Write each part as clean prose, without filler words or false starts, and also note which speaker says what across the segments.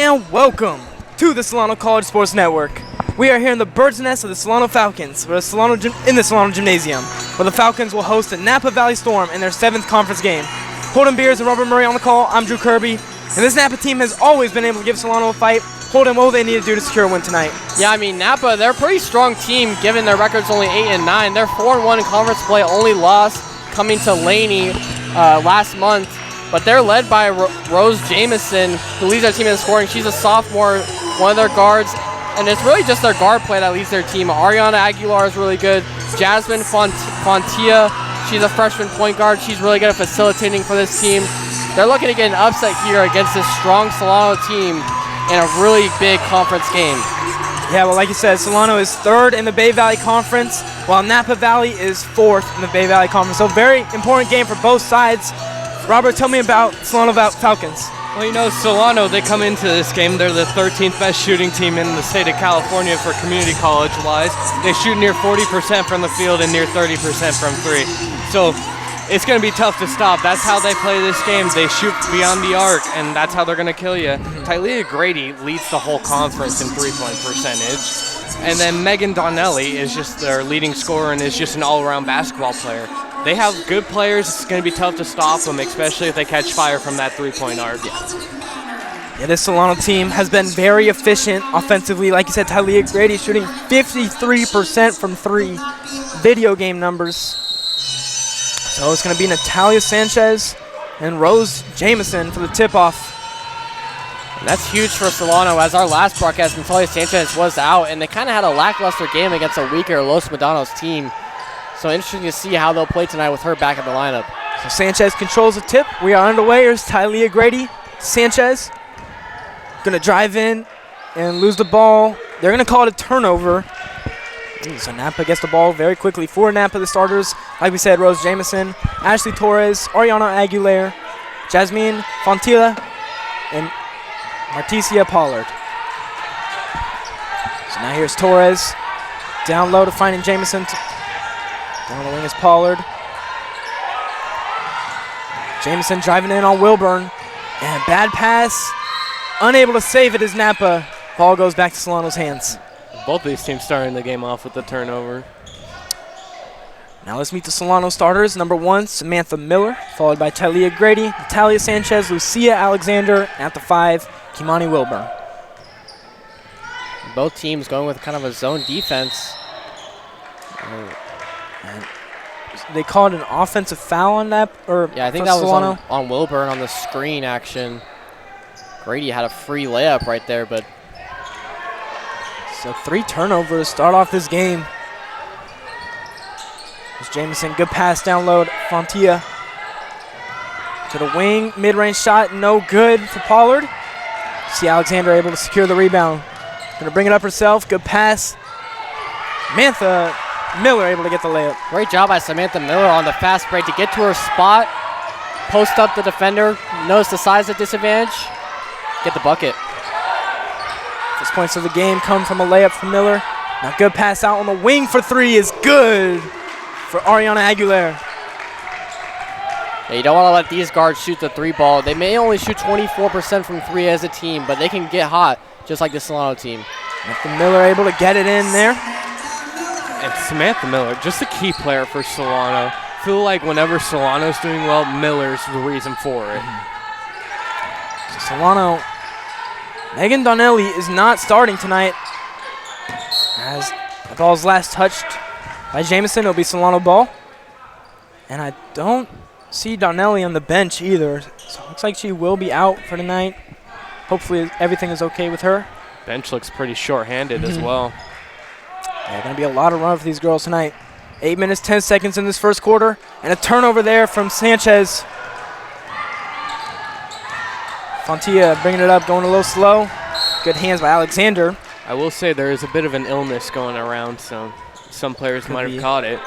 Speaker 1: And welcome to the Solano College Sports Network. We are here in the bird's nest of the Solano Falcons, in the Solano Gymnasium, where the Falcons will host the Napa Valley Storm in their 7th conference game. Holden Beers and Robert Murray on the call. I'm Drew Kirby, and this Napa team has always been able to give Solano a fight. Holden, what will they need to do to secure a win tonight?
Speaker 2: Yeah, I mean, Napa, they're a pretty strong team given their records only 8 and 9. They're 4-1 in conference play, only loss coming to Laney last month. But they're led by Rose Jamison, who leads their team in scoring. She's a sophomore, one of their guards. And it's really just their guard play that leads their team. Ariana Aguilar is really good. Jasmine Fontia, she's a freshman point guard. She's really good at facilitating for this team. They're looking to get an upset here against this strong Solano team in a really big conference game.
Speaker 1: Yeah, well, like you said, Solano is 3rd in the Bay Valley Conference, while Napa Valley is 4th in the Bay Valley Conference. So very important game for both sides. Robert, tell me about Solano Falcons.
Speaker 3: Well, you know, Solano, they come into this game, they're the 13th best shooting team in the state of California for community college-wise. They shoot near 40% from the field and near 30% from three. So it's going to be tough to stop. That's how they play this game. They shoot beyond the arc, and that's how they're going to kill you. Tylea Grady leads the whole conference in three-point percentage. And then Megan Donnelly is just their leading scorer and is just an all-around basketball player. They have good players. It's going to be tough to stop them, especially if they catch fire from that three-point arc.
Speaker 1: Yeah, this Solano team has been very efficient offensively. Like you said, Tylea Grady shooting 53% from three. Video game numbers. So it's going to be Natalia Sanchez and Rose Jamison for the tip-off.
Speaker 2: And that's huge for Solano, as our last broadcast, Natalia Sanchez was out, and they kind of had a lackluster game against a weaker Los Medanos team. So interesting to see how they'll play tonight with her back in the lineup.
Speaker 1: So Sanchez controls the tip. We are underway. Here's Tylea Grady. Sanchez going to drive in and lose the ball. They're going to call it a turnover. So Napa gets the ball very quickly. For Napa, the starters, like we said, Rose Jamison, Ashley Torres, Ariana Aguilar, Jasmine Fontilla, and Marticia Pollard. So now here's Torres. Down low to finding Jamison. Down the wing is Pollard. Jamison driving in on Wilburn. And bad pass. Unable to save it as Napa. Ball goes back to Solano's hands.
Speaker 3: Both these teams starting the game off with the turnover.
Speaker 1: Now let's meet the Solano starters. Number 1, Samantha Miller, followed by Tylea Grady, Natalia Sanchez, Lucia Alexander, and at the 5, Kimani Wilburn.
Speaker 2: Both teams going with kind of a zone defense.
Speaker 1: And they called an offensive foul on that,
Speaker 2: yeah, I think that was on Wilburn on the screen action. Grady had a free layup right there, but
Speaker 1: so 3 turnovers to start off this game. There's Jamison, good pass down low to Fontilla. To the wing, mid-range shot, no good for Pollard. See Alexander able to secure the rebound. Gonna bring it up herself, good pass. Samantha Miller able to get the layup.
Speaker 2: Great job by Samantha Miller on the fast break to get to her spot, post up the defender, notice the size of disadvantage, get the bucket.
Speaker 1: First points of the game come from a layup from Miller. Now good pass out on the wing for 3 is good for Ariana Aguilar.
Speaker 2: Yeah, you don't want to let these guards shoot the 3 ball. They may only shoot 24% from 3 as a team, but they can get hot just like the Solano team.
Speaker 1: Samantha Miller able to get it in there.
Speaker 3: And Samantha Miller, just a key player for Solano. Feel like whenever Solano's doing well, Miller's the reason for it.
Speaker 1: So Solano, Megan Donnelly is not starting tonight. As the ball's last touched by Jamison, it'll be Solano ball. And I don't see Donnelly on the bench either. So it looks like she will be out for tonight. Hopefully everything is okay with her.
Speaker 3: Bench looks pretty short-handed as well.
Speaker 1: Yeah, going to be a lot of run for these girls tonight. 8 minutes, 10 seconds in this first quarter. And a turnover there from Sanchez. Fontilla bringing it up, going a little slow. Good hands by Alexander.
Speaker 3: I will say there is a bit of an illness going around, so some players might have caught it.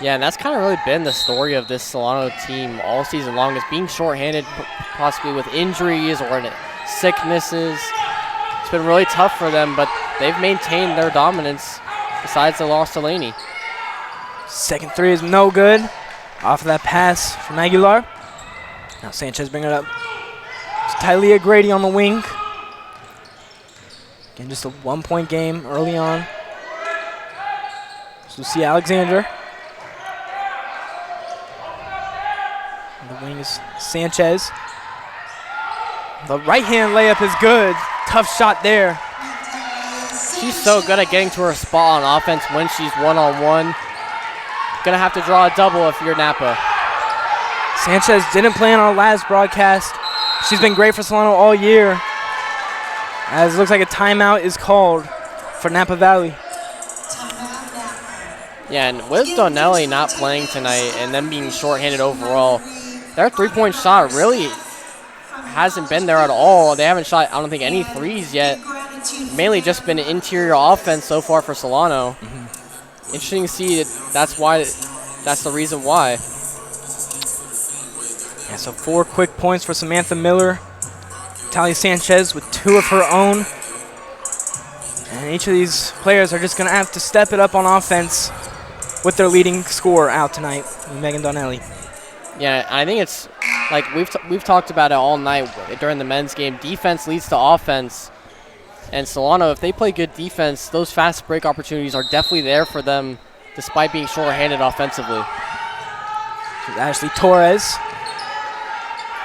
Speaker 2: Yeah, and that's kind of really been the story of this Solano team all season long, is being shorthanded, possibly with injuries or sicknesses. It's been really tough for them, but they've maintained their dominance besides the loss to Laney.
Speaker 1: Second 3 is no good. Off of that pass from Aguilar. Now Sanchez bringing it up. Tylea Grady on the wing. Again, just a 1-point game early on. So Lucia Alexander. On the wing is Sanchez. The right-hand layup is good. Tough shot there.
Speaker 2: She's so good at getting to her spot on offense when she's one-on-one. Gonna have to draw a double if you're Napa.
Speaker 1: Sanchez didn't play on our last broadcast. She's been great for Solano all year. As it looks like a timeout is called for Napa Valley.
Speaker 2: Yeah, and with Donnelly not playing tonight and them being shorthanded overall, their three-point shot really hasn't been there at all. They haven't shot, I don't think, any threes yet. Mainly just been interior offense so far for Solano. Interesting to see that's the reason why.
Speaker 1: Yeah, so 4 quick points for Samantha Miller. Talia Sanchez with 2 of her own. And each of these players are just going to have to step it up on offense with their leading scorer out tonight, Megan Donnelly.
Speaker 2: Yeah, I think it's like we've talked about it all night during the men's game. Defense leads to offense. And Solano, if they play good defense, those fast break opportunities are definitely there for them despite being short-handed offensively.
Speaker 1: Ashley Torres.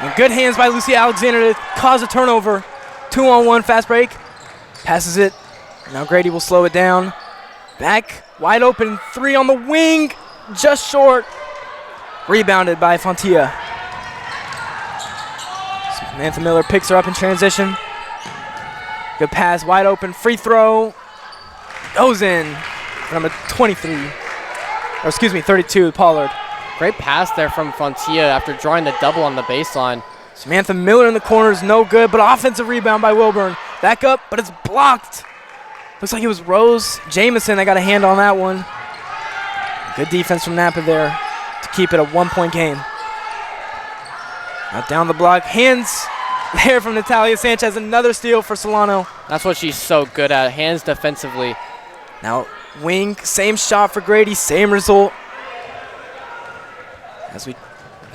Speaker 1: And good hands by Lucia Alexander to cause a turnover. 2-on-1 fast break. Passes it. Now Grady will slow it down. Back, wide open, 3 on the wing. Just short. Rebounded by Fontilla. Samantha Miller picks her up in transition. Good pass, wide open, free throw. Goes in. Number 32, Pollard.
Speaker 2: Great pass there from Fontilla after drawing the double on the baseline.
Speaker 1: Samantha Miller in the corner is no good, but offensive rebound by Wilburn. Back up, but it's blocked. Looks like it was Rose Jamison that got a hand on that one. Good defense from Napa there to keep it a 1-point game. Now down the block, hands there from Natalia Sanchez, another steal for Solano.
Speaker 2: That's what she's so good at, hands defensively.
Speaker 1: Now wing, same shot for Grady, same result. As we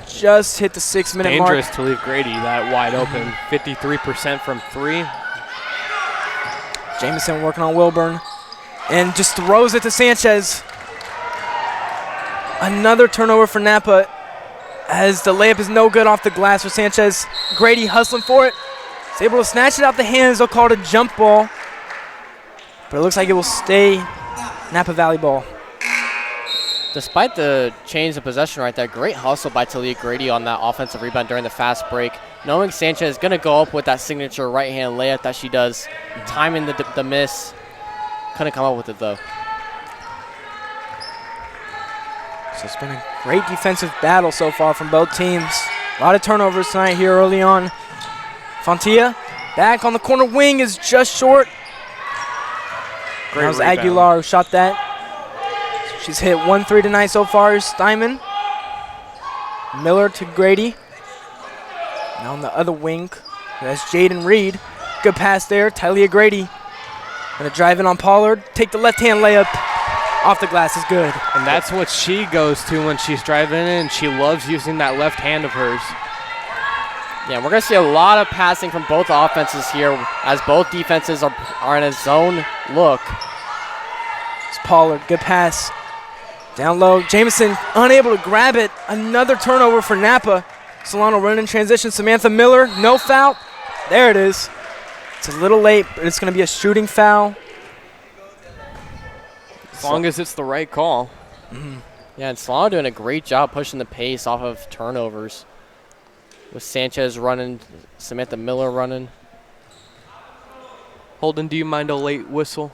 Speaker 1: just hit the 6-minute mark.
Speaker 3: Dangerous to leave Grady that wide open. 53% from 3.
Speaker 1: Jamison working on Wilburn. And just throws it to Sanchez. Another turnover for Napa as the layup is no good off the glass for Sanchez. Grady hustling for it. Is able to snatch it out the hands. They'll call it a jump ball. But it looks like it will stay Napa Valley ball.
Speaker 2: Despite the change of possession right there, great hustle by Talia Grady on that offensive rebound during the fast break. Knowing Sanchez is going to go up with that signature right-hand layup that she does, timing the miss. Couldn't come up with it, though.
Speaker 1: So it's been a great defensive battle so far from both teams. A lot of turnovers tonight here early on. Fontilla back on the corner wing is just short.
Speaker 3: Great
Speaker 1: that was
Speaker 3: rebound.
Speaker 1: Aguilar who shot that. She's hit 1 3 tonight so far. Steinman. Miller to Grady. Now on the other wing, that's Jaden Reed. Good pass there. Tylea Grady. Gonna drive in on Pollard. Take the left-hand layup. Off the glass is good.
Speaker 3: And that's what she goes to when she's driving in. She loves using that left hand of hers.
Speaker 2: Yeah, we're going to see a lot of passing from both offenses here as both defenses are in a zone look.
Speaker 1: It's Pollard. Good pass. Down low. Jamison unable to grab it. Another turnover for Napa. Solano running in transition. Samantha Miller. No foul. There it is. It's a little late, but it's going to be a shooting foul.
Speaker 3: As long as it's the right call.
Speaker 2: Yeah, and Solano doing a great job pushing the pace off of turnovers. With Sanchez running, Samantha Miller running.
Speaker 3: Holden, do you mind a late whistle?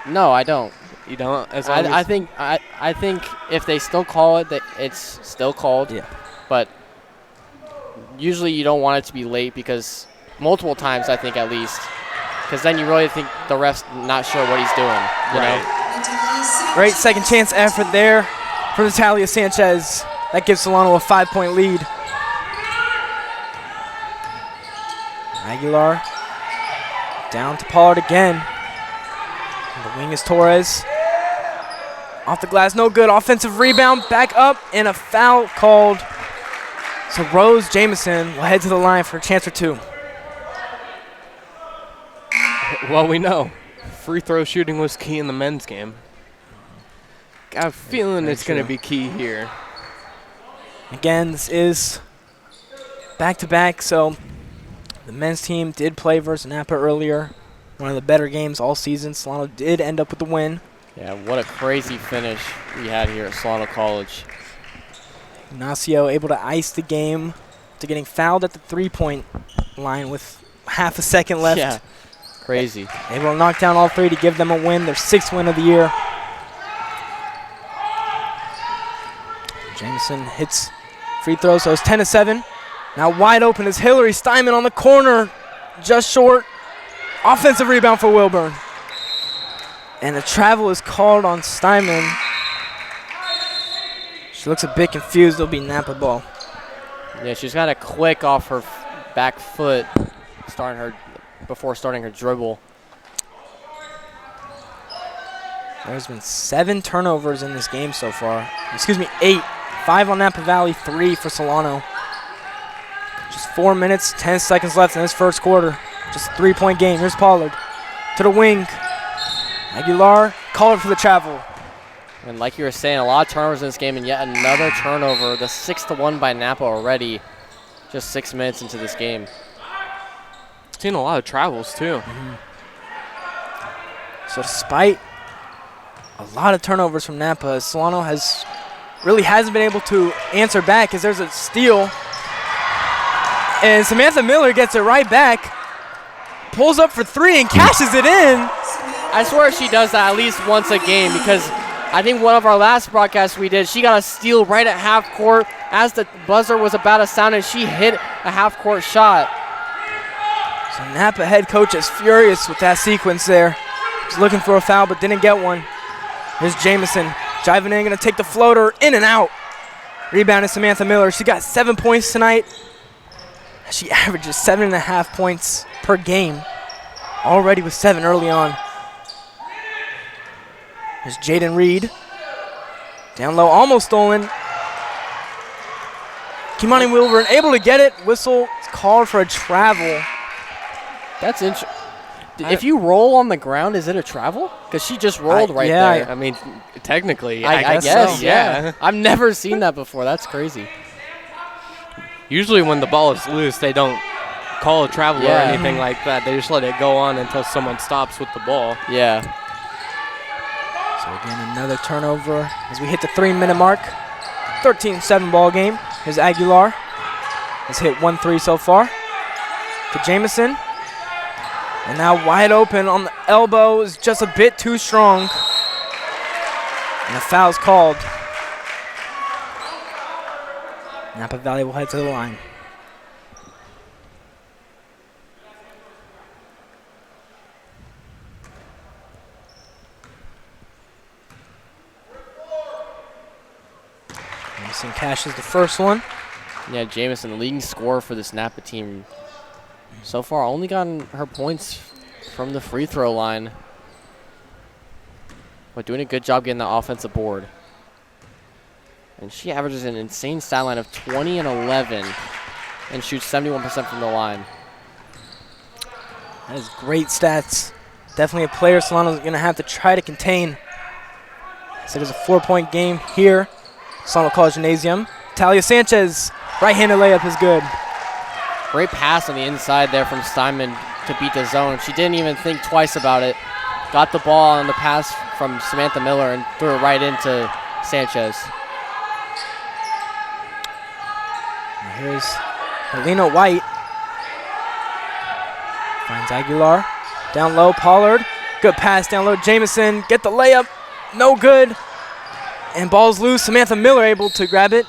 Speaker 2: No, I don't.
Speaker 3: You don't? As long
Speaker 2: I
Speaker 3: as
Speaker 2: think if they still call it, that it's still called.
Speaker 1: Yeah.
Speaker 2: But usually you don't want it to be late because multiple times, I think at least, because then you really think the ref's not sure what he's doing. You know?
Speaker 1: Great second chance effort there for Natalia Sanchez. That gives Solano a 5-point lead. Aguilar down to Pollard again. And the wing is Torres. Off the glass, no good. Offensive rebound, back up, and a foul called. So Rose Jamison will head to the line for a chance for 2.
Speaker 3: Well, we know free throw shooting was key in the men's game. Got a feeling it's going to be key here.
Speaker 1: Again, this is back-to-back, so the men's team did play versus Napa earlier. One of the better games all season. Solano did end up with the win.
Speaker 2: Yeah, what a crazy finish we had here at Solano College.
Speaker 1: Ignacio able to ice the game to getting fouled at the three-point line with half a second left.
Speaker 2: Yeah, crazy.
Speaker 1: Able to knock down all 3 to give them a win, their 6th win of the year. Jameson hits free throws, so it's 10-7. Now wide open is Hillary Steinman on the corner, just short. Offensive rebound for Wilburn. And the travel is called on Steinman. She looks a bit confused. It'll be Napa ball.
Speaker 2: Yeah, she's got a quick off her back foot before starting her dribble.
Speaker 1: There's been 7 turnovers in this game so far. Excuse me, 8. 5 on Napa Valley, 3 for Solano. Just 4 minutes, 10 seconds left in this first quarter. Just a 3-point game. Here's Pollard to the wing. Aguilar called for the travel.
Speaker 2: And like you were saying, a lot of turnovers in this game, and yet another turnover. The 6-1 by Napa already, just 6 minutes into this game.
Speaker 3: Seen a lot of travels, too.
Speaker 1: So despite a lot of turnovers from Napa, Solano really hasn't been able to answer back as there's a steal. And Samantha Miller gets it right back. Pulls up for 3 and cashes it in.
Speaker 2: I swear she does that at least once a game, because I think one of our last broadcasts we did, she got a steal right at half court as the buzzer was about to sound, and she hit a half court shot.
Speaker 1: So Napa head coach is furious with that sequence there. He's looking for a foul but didn't get one. Here's Jamison driving in, going to take the floater in and out. Rebound is Samantha Miller. She got 7 points tonight. She averages 7.5 points per game. Already with 7 early on. There's Jaden Reed. Down low, almost stolen. Kimani Wilburn able to get it. Whistle called for a travel.
Speaker 2: That's interesting. If you roll on the ground, is it a travel? Because she just rolled right there.
Speaker 3: I mean, technically,
Speaker 2: I guess
Speaker 3: so.
Speaker 2: yeah. I've never seen that before. That's crazy.
Speaker 3: Usually when the ball is loose, they don't call a travel or anything like that. They just let it go on until someone stops with the ball.
Speaker 2: Yeah.
Speaker 1: So again, another turnover as we hit the 3-minute mark. 13-7 ball game. Here's Aguilar. Has hit 1 3 so far. To Jamison. And now wide open on the elbow is just a bit too strong. And the foul's called. Napa Valley will head to the line. Jamison cashes the first one.
Speaker 2: Yeah, Jamison, the leading scorer for this Napa team. So far, only gotten her points from the free throw line. But doing a good job getting the offensive board. And she averages an insane stat line of 20 and 11 and shoots 71% from the line.
Speaker 1: That is great stats. Definitely a player Solano's going to have to try to contain. So there's a 4-point game here. Solano College Gymnasium. Talia Sanchez, right-handed layup is good.
Speaker 2: Great pass on the inside there from Steinman to beat the zone. She didn't even think twice about it. Got the ball on the pass from Samantha Miller and threw it right into Sanchez.
Speaker 1: And here's Helena White. Finds Aguilar. Down low, Pollard. Good pass down low. Jamison, get the layup. No good. And ball's loose. Samantha Miller able to grab it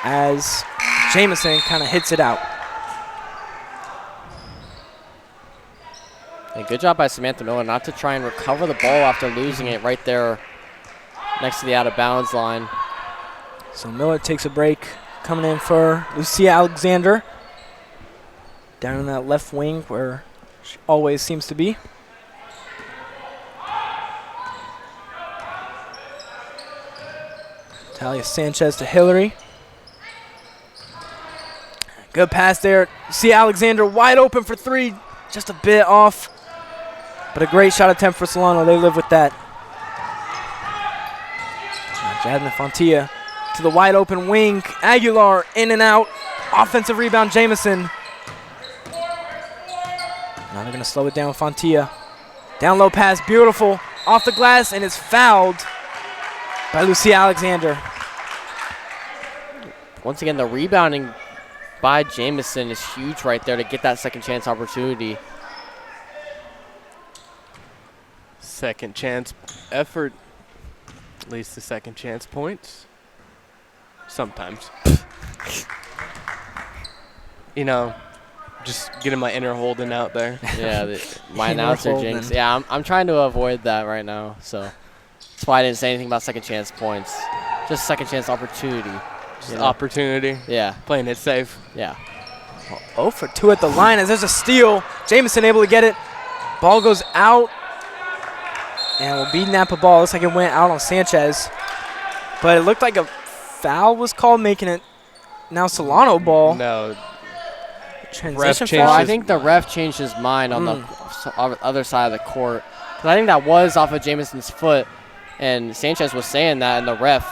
Speaker 1: as Jamison kind of hits it out.
Speaker 2: And good job by Samantha Miller not to try and recover the ball after losing it right there next to the out-of-bounds line.
Speaker 1: So Miller takes a break. Coming in for Lucia Alexander. Down in that left wing where she always seems to be. Talia Sanchez to Hillary. Good pass there. See Alexander wide open for three. Just a bit off. But a great shot attempt for Solano. They live with that. Now Jasmine Fontilla to the wide open wing. Aguilar in and out. Offensive rebound, Jamison. Now they're going to slow it down, Fontilla. Down low pass, beautiful. Off the glass, and it's fouled by Lucia Alexander.
Speaker 2: Once again, the rebounding by Jamison is huge right there to get that second chance opportunity.
Speaker 3: Second chance effort leads to second chance points. Sometimes. You know, just getting my inner Holden out there.
Speaker 2: Yeah, my announcer jinx. Yeah, I'm trying to avoid that right now. So that's why I didn't say anything about second chance points. Just second chance opportunity.
Speaker 3: Just opportunity.
Speaker 2: Yeah.
Speaker 3: Playing it safe.
Speaker 2: Yeah.
Speaker 1: 0 for 2 at the line as there's a steal. Jamison able to get it. Ball goes out. And will be Napa ball. Looks like it went out on Sanchez. But it looked like a foul was called, making it now Solano ball.
Speaker 3: No.
Speaker 1: Transition
Speaker 3: changed
Speaker 1: foul.
Speaker 2: I think the ref changed his mind on the other side of the court. Because I think that was off of Jamison's foot. And Sanchez was saying that, and the ref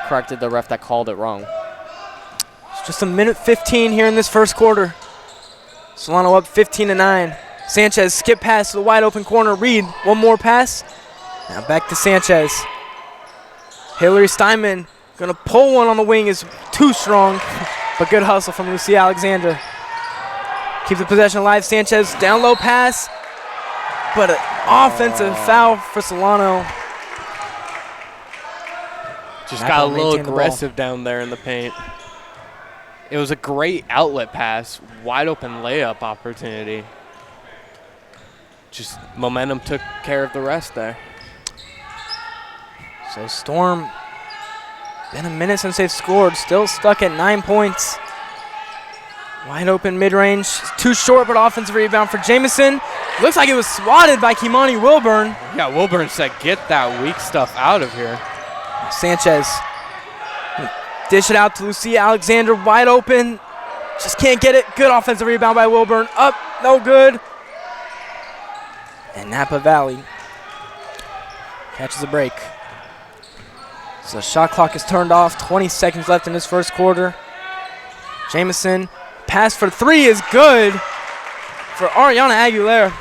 Speaker 2: corrected the ref that called it wrong.
Speaker 1: It's just a minute 15 here in this first quarter. Solano up 15-9. Sanchez skip pass to the wide open corner. Reed, one more pass. Now back to Sanchez. Hillary Steinman gonna pull one on the wing, is too strong, but good hustle from Lucia Alexander. Keep the possession alive. Sanchez down low pass, but an offensive foul for Solano.
Speaker 3: Just
Speaker 1: Napa
Speaker 3: got a little
Speaker 1: maintained the ball.
Speaker 3: aggressive down there in the paint. It was a great outlet pass, wide open layup opportunity. Just momentum took care of the rest there.
Speaker 1: So Storm, been a minute since they've scored, still stuck at 9 points. Wide open mid-range, too short, but offensive rebound for Jamison. Looks like it was swatted by Kimani Wilburn.
Speaker 3: Yeah, Wilburn said, get that weak stuff out of here.
Speaker 1: Sanchez, dish it out to Lucia Alexander, wide open. Just can't get it. Good offensive rebound by Wilburn. Up, no good. And Napa Valley catches a break. So the shot clock is turned off. 20 seconds left in this first quarter. Jamison, pass for three is good for Ariana Aguilera.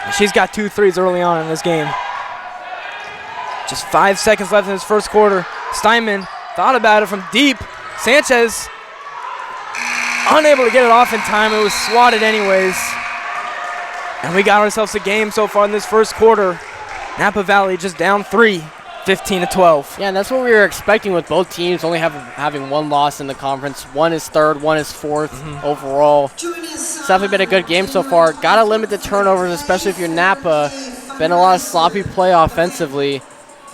Speaker 1: And she's got 2 threes early on in this game. Just 5 seconds left in this first quarter. Steinman thought about it from deep. Sanchez unable to get it off in time. It was swatted anyways. And we got ourselves a game so far in this first quarter. Napa Valley just down 3, 15-12.
Speaker 2: Yeah, and that's what we were expecting with both teams only having one loss in the conference. One is third, one is fourth overall. It's definitely been a good game so far. Got to limit the turnovers, especially if you're Napa. Been a lot of sloppy play offensively.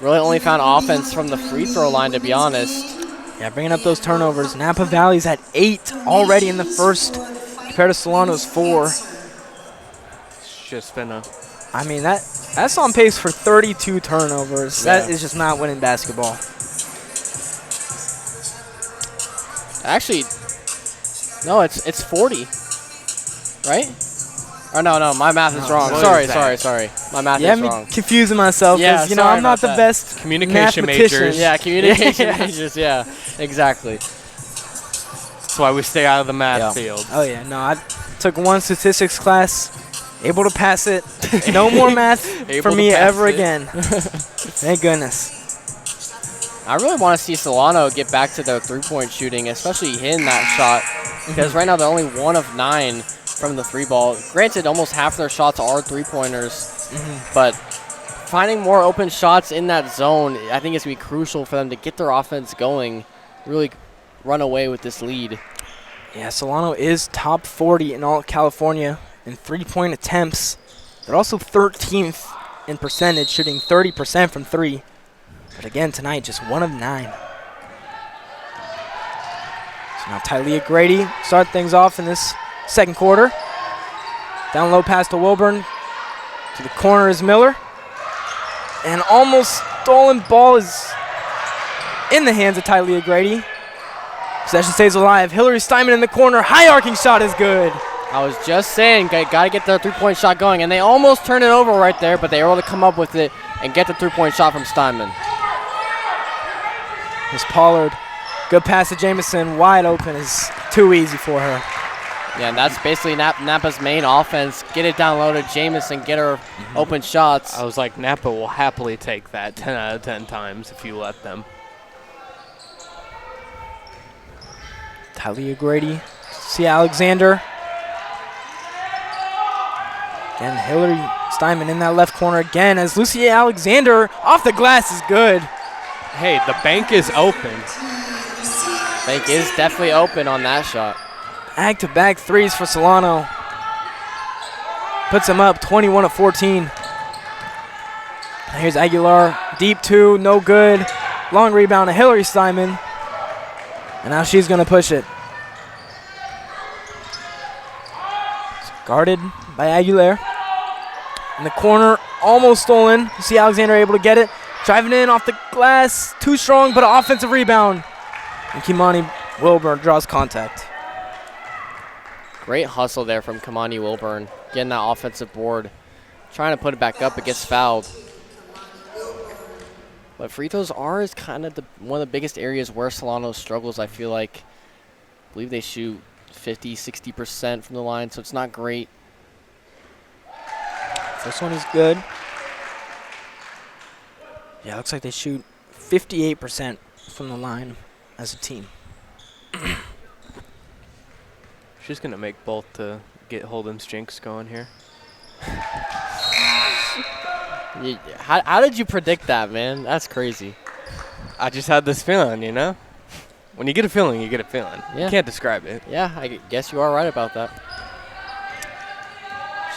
Speaker 2: Really only found offense from the free throw line, to be honest.
Speaker 1: Yeah, bringing up those turnovers. Napa Valley's at 8 already in the first, compared to Solano's 4.
Speaker 3: It's just been a...
Speaker 1: I mean, that's on pace for 32 turnovers.
Speaker 2: Yeah.
Speaker 1: That is just not winning basketball.
Speaker 2: Actually, no, it's 40, right? Or no, my math is wrong.
Speaker 3: What
Speaker 2: Sorry. My math
Speaker 1: Yeah,
Speaker 2: is
Speaker 1: me
Speaker 2: wrong.
Speaker 1: confusing myself
Speaker 2: Yeah,
Speaker 1: because,
Speaker 2: sorry
Speaker 1: I'm not
Speaker 2: about
Speaker 1: the
Speaker 2: that.
Speaker 1: best
Speaker 3: Communication
Speaker 1: mathematician.
Speaker 3: majors.
Speaker 2: Yeah, communication
Speaker 1: Yeah.
Speaker 2: majors, yeah, exactly.
Speaker 3: That's why we stay out of the math field.
Speaker 1: Oh, yeah. No, I took one statistics class, able to pass it. No more math for
Speaker 3: Able
Speaker 1: me
Speaker 3: to pass
Speaker 1: ever
Speaker 3: it.
Speaker 1: again. Thank goodness.
Speaker 2: I really want to see Solano get back to their three-point shooting, especially hitting that shot, because right now they're only 1 of 9 from the three ball. Granted, almost half their shots are three-pointers, but finding more open shots in that zone, I think it's going to be crucial for them to get their offense going, really run away with this lead.
Speaker 1: Yeah, Solano is top 40 in all of California in three-point attempts. They're also 13th in percentage, shooting 30% from 3. But again, tonight, just 1 of 9. So now Tylea Grady start things off in this second quarter. Down low pass to Wilburn. To the corner is Miller. And almost stolen ball is in the hands of Tylea Grady. Possession stays alive. Hillary Steinman in the corner. High arcing shot is good.
Speaker 2: I was just saying, got to get their three-point shot going, and they almost turned it over right there, but they were able to come up with it and get the three-point shot from Steinman.
Speaker 1: Here's Pollard. Good pass to Jamison. Wide open is too easy for her.
Speaker 2: Yeah, and that's basically Napa's main offense. Get it down low to Jamison, get her open shots.
Speaker 3: I was like, Napa will happily take that 10 out of 10 times if you let them.
Speaker 1: Talia Grady. See Alexander. Again, Hillary Steinman in that left corner again as Lucia Alexander off the glass is good.
Speaker 3: Hey, the bank is open.
Speaker 2: Bank is definitely open on that shot.
Speaker 1: Back-to-back threes for Solano. Puts them up 21-14. Here's Aguilar. Deep two, no good. Long rebound to Hillary Steinman. And now she's going to push it. Guarded by Aguilar. In the corner, almost stolen. You see Alexander able to get it. Driving in off the glass. Too strong, but an offensive rebound. And Kimani Wilburn draws contact.
Speaker 2: Great hustle there from Kimani Wilburn. Getting that offensive board. Trying to put it back up, it gets fouled. But free throws are kind of one of the biggest areas where Solano struggles, I feel like. I believe they shoot 50, 60% from the line, so it's not great.
Speaker 1: This one is good. Yeah, looks like they shoot 58% from the line as a team.
Speaker 3: She's going to make both to get Holden's jinx going here.
Speaker 2: How did you predict that, man? That's crazy.
Speaker 3: I just had this feeling, you know? When you get a feeling, you get a feeling.
Speaker 2: Yeah.
Speaker 3: You can't describe it.
Speaker 2: Yeah, I guess you are right about that.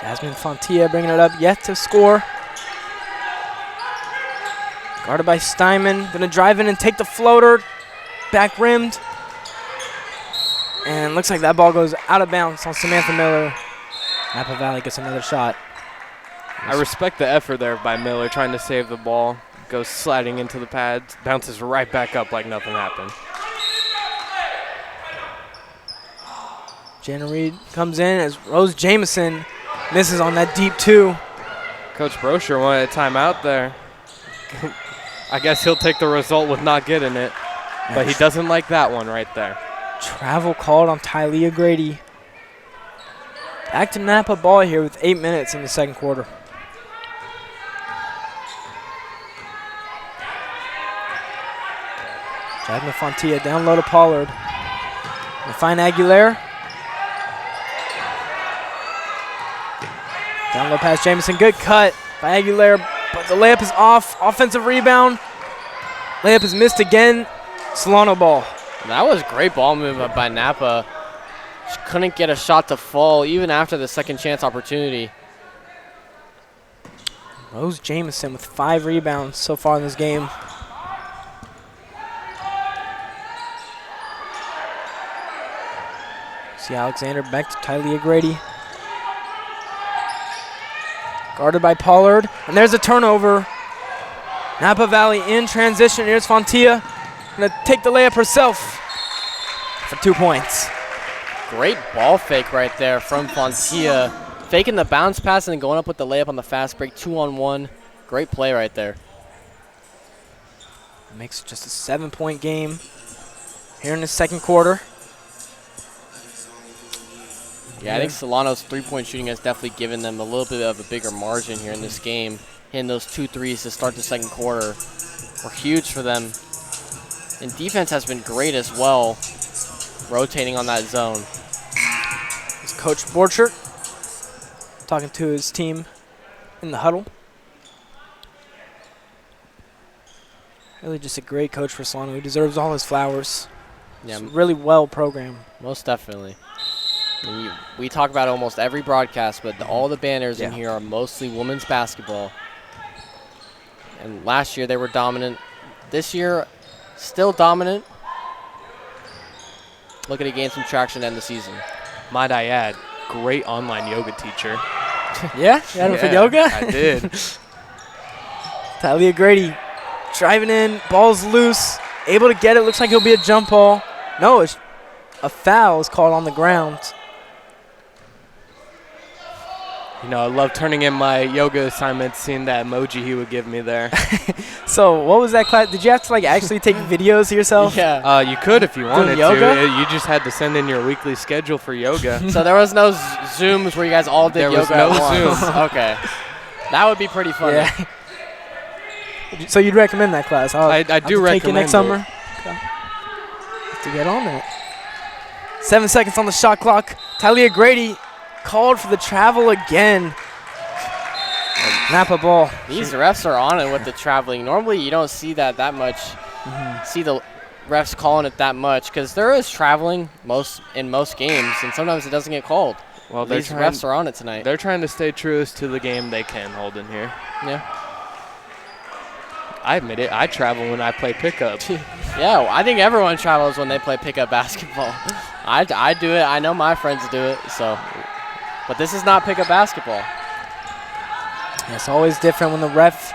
Speaker 1: Jasmine Fontia bringing it up, yet to score. Guarded by Steinman, gonna drive in and take the floater. Back rimmed. And looks like that ball goes out of bounds on Samantha Miller. Napa Valley gets another shot.
Speaker 3: I respect the effort there by Miller trying to save the ball. Goes sliding into the pads, bounces right back up like nothing happened.
Speaker 1: Jenna Reed comes in as Rose Jamison misses on that deep two.
Speaker 3: Coach Brosher wanted a timeout there. I guess he'll take the result with not getting it, but he doesn't like that one right there.
Speaker 1: Travel called on Tylia Grady. Back to Napa ball here with 8 minutes in the second quarter. Jasmine Fontia down low to Pollard. They find Aguilera. Down low pass Jamison. Good cut by Aguilera, but the layup is off. Offensive rebound. Layup is missed again. Solano ball.
Speaker 2: That was great ball movement by Napa. She couldn't get a shot to fall even after the second chance opportunity.
Speaker 1: Rose Jamison with 5 rebounds so far in this game. See Alexander back to Tylia Grady. Guarded by Pollard. And there's a turnover. Napa Valley in transition. Here's Fontia. Gonna take the layup herself for 2 points.
Speaker 2: Great ball fake right there from Fontia. Faking the bounce pass and then going up with the layup on the fast break. 2-on-1. Great play right there.
Speaker 1: Makes it just a 7-point game here in the second quarter.
Speaker 2: Yeah, I think Solano's three-point shooting has definitely given them a little bit of a bigger margin here in this game. Hitting those 2 threes to start the second quarter were huge for them. And defense has been great as well, rotating on that zone.
Speaker 1: It's Coach Borchert talking to his team in the huddle. Really just a great coach for Solano. He deserves all his flowers.
Speaker 2: Yeah,
Speaker 1: it's really well programmed.
Speaker 2: Most definitely. We talk about almost every broadcast, but all the banners in here are mostly women's basketball. And last year they were dominant. This year, still dominant. Looking to gain some traction to end the season.
Speaker 3: Might I add, great online yoga teacher.
Speaker 1: Yeah? You had him for yoga?
Speaker 3: I did.
Speaker 1: Talia Grady driving in, ball's loose, able to get it. Looks like he'll be a jump ball. No, a foul is called on the ground.
Speaker 3: You know, I love turning in my yoga assignments, seeing that emoji he would give me there.
Speaker 1: So what was that class? Did you have to like actually take videos of yourself?
Speaker 2: Yeah.
Speaker 3: You could if you wanted
Speaker 1: yoga?
Speaker 3: to. You just had to send in your weekly schedule for yoga.
Speaker 2: So there was no Zooms where you guys all did
Speaker 3: There
Speaker 2: yoga
Speaker 3: was no
Speaker 2: at once.
Speaker 3: Zooms.
Speaker 2: Okay. That would be pretty funny.
Speaker 1: Yeah. So you'd recommend that class?
Speaker 3: I do
Speaker 1: I'll take it
Speaker 3: recommend
Speaker 1: next
Speaker 3: it.
Speaker 1: summer. Okay. Have to get on that. 7 seconds on the shot clock. Talia Grady called for the travel again. Napa ball.
Speaker 2: These refs are on it with the traveling. Normally you don't see that much. See the refs calling it that much because there is traveling in most games, and sometimes it doesn't get called.
Speaker 3: Well,
Speaker 2: these refs are on it tonight.
Speaker 3: They're trying to stay truest to the game they can hold in here.
Speaker 2: Yeah.
Speaker 3: I admit it. I travel when I play pickup.
Speaker 2: Yeah, well, I think everyone travels when they play pickup basketball. I do it. I know my friends do it. So, but this is not pickup basketball.
Speaker 1: Yeah, it's always different when the ref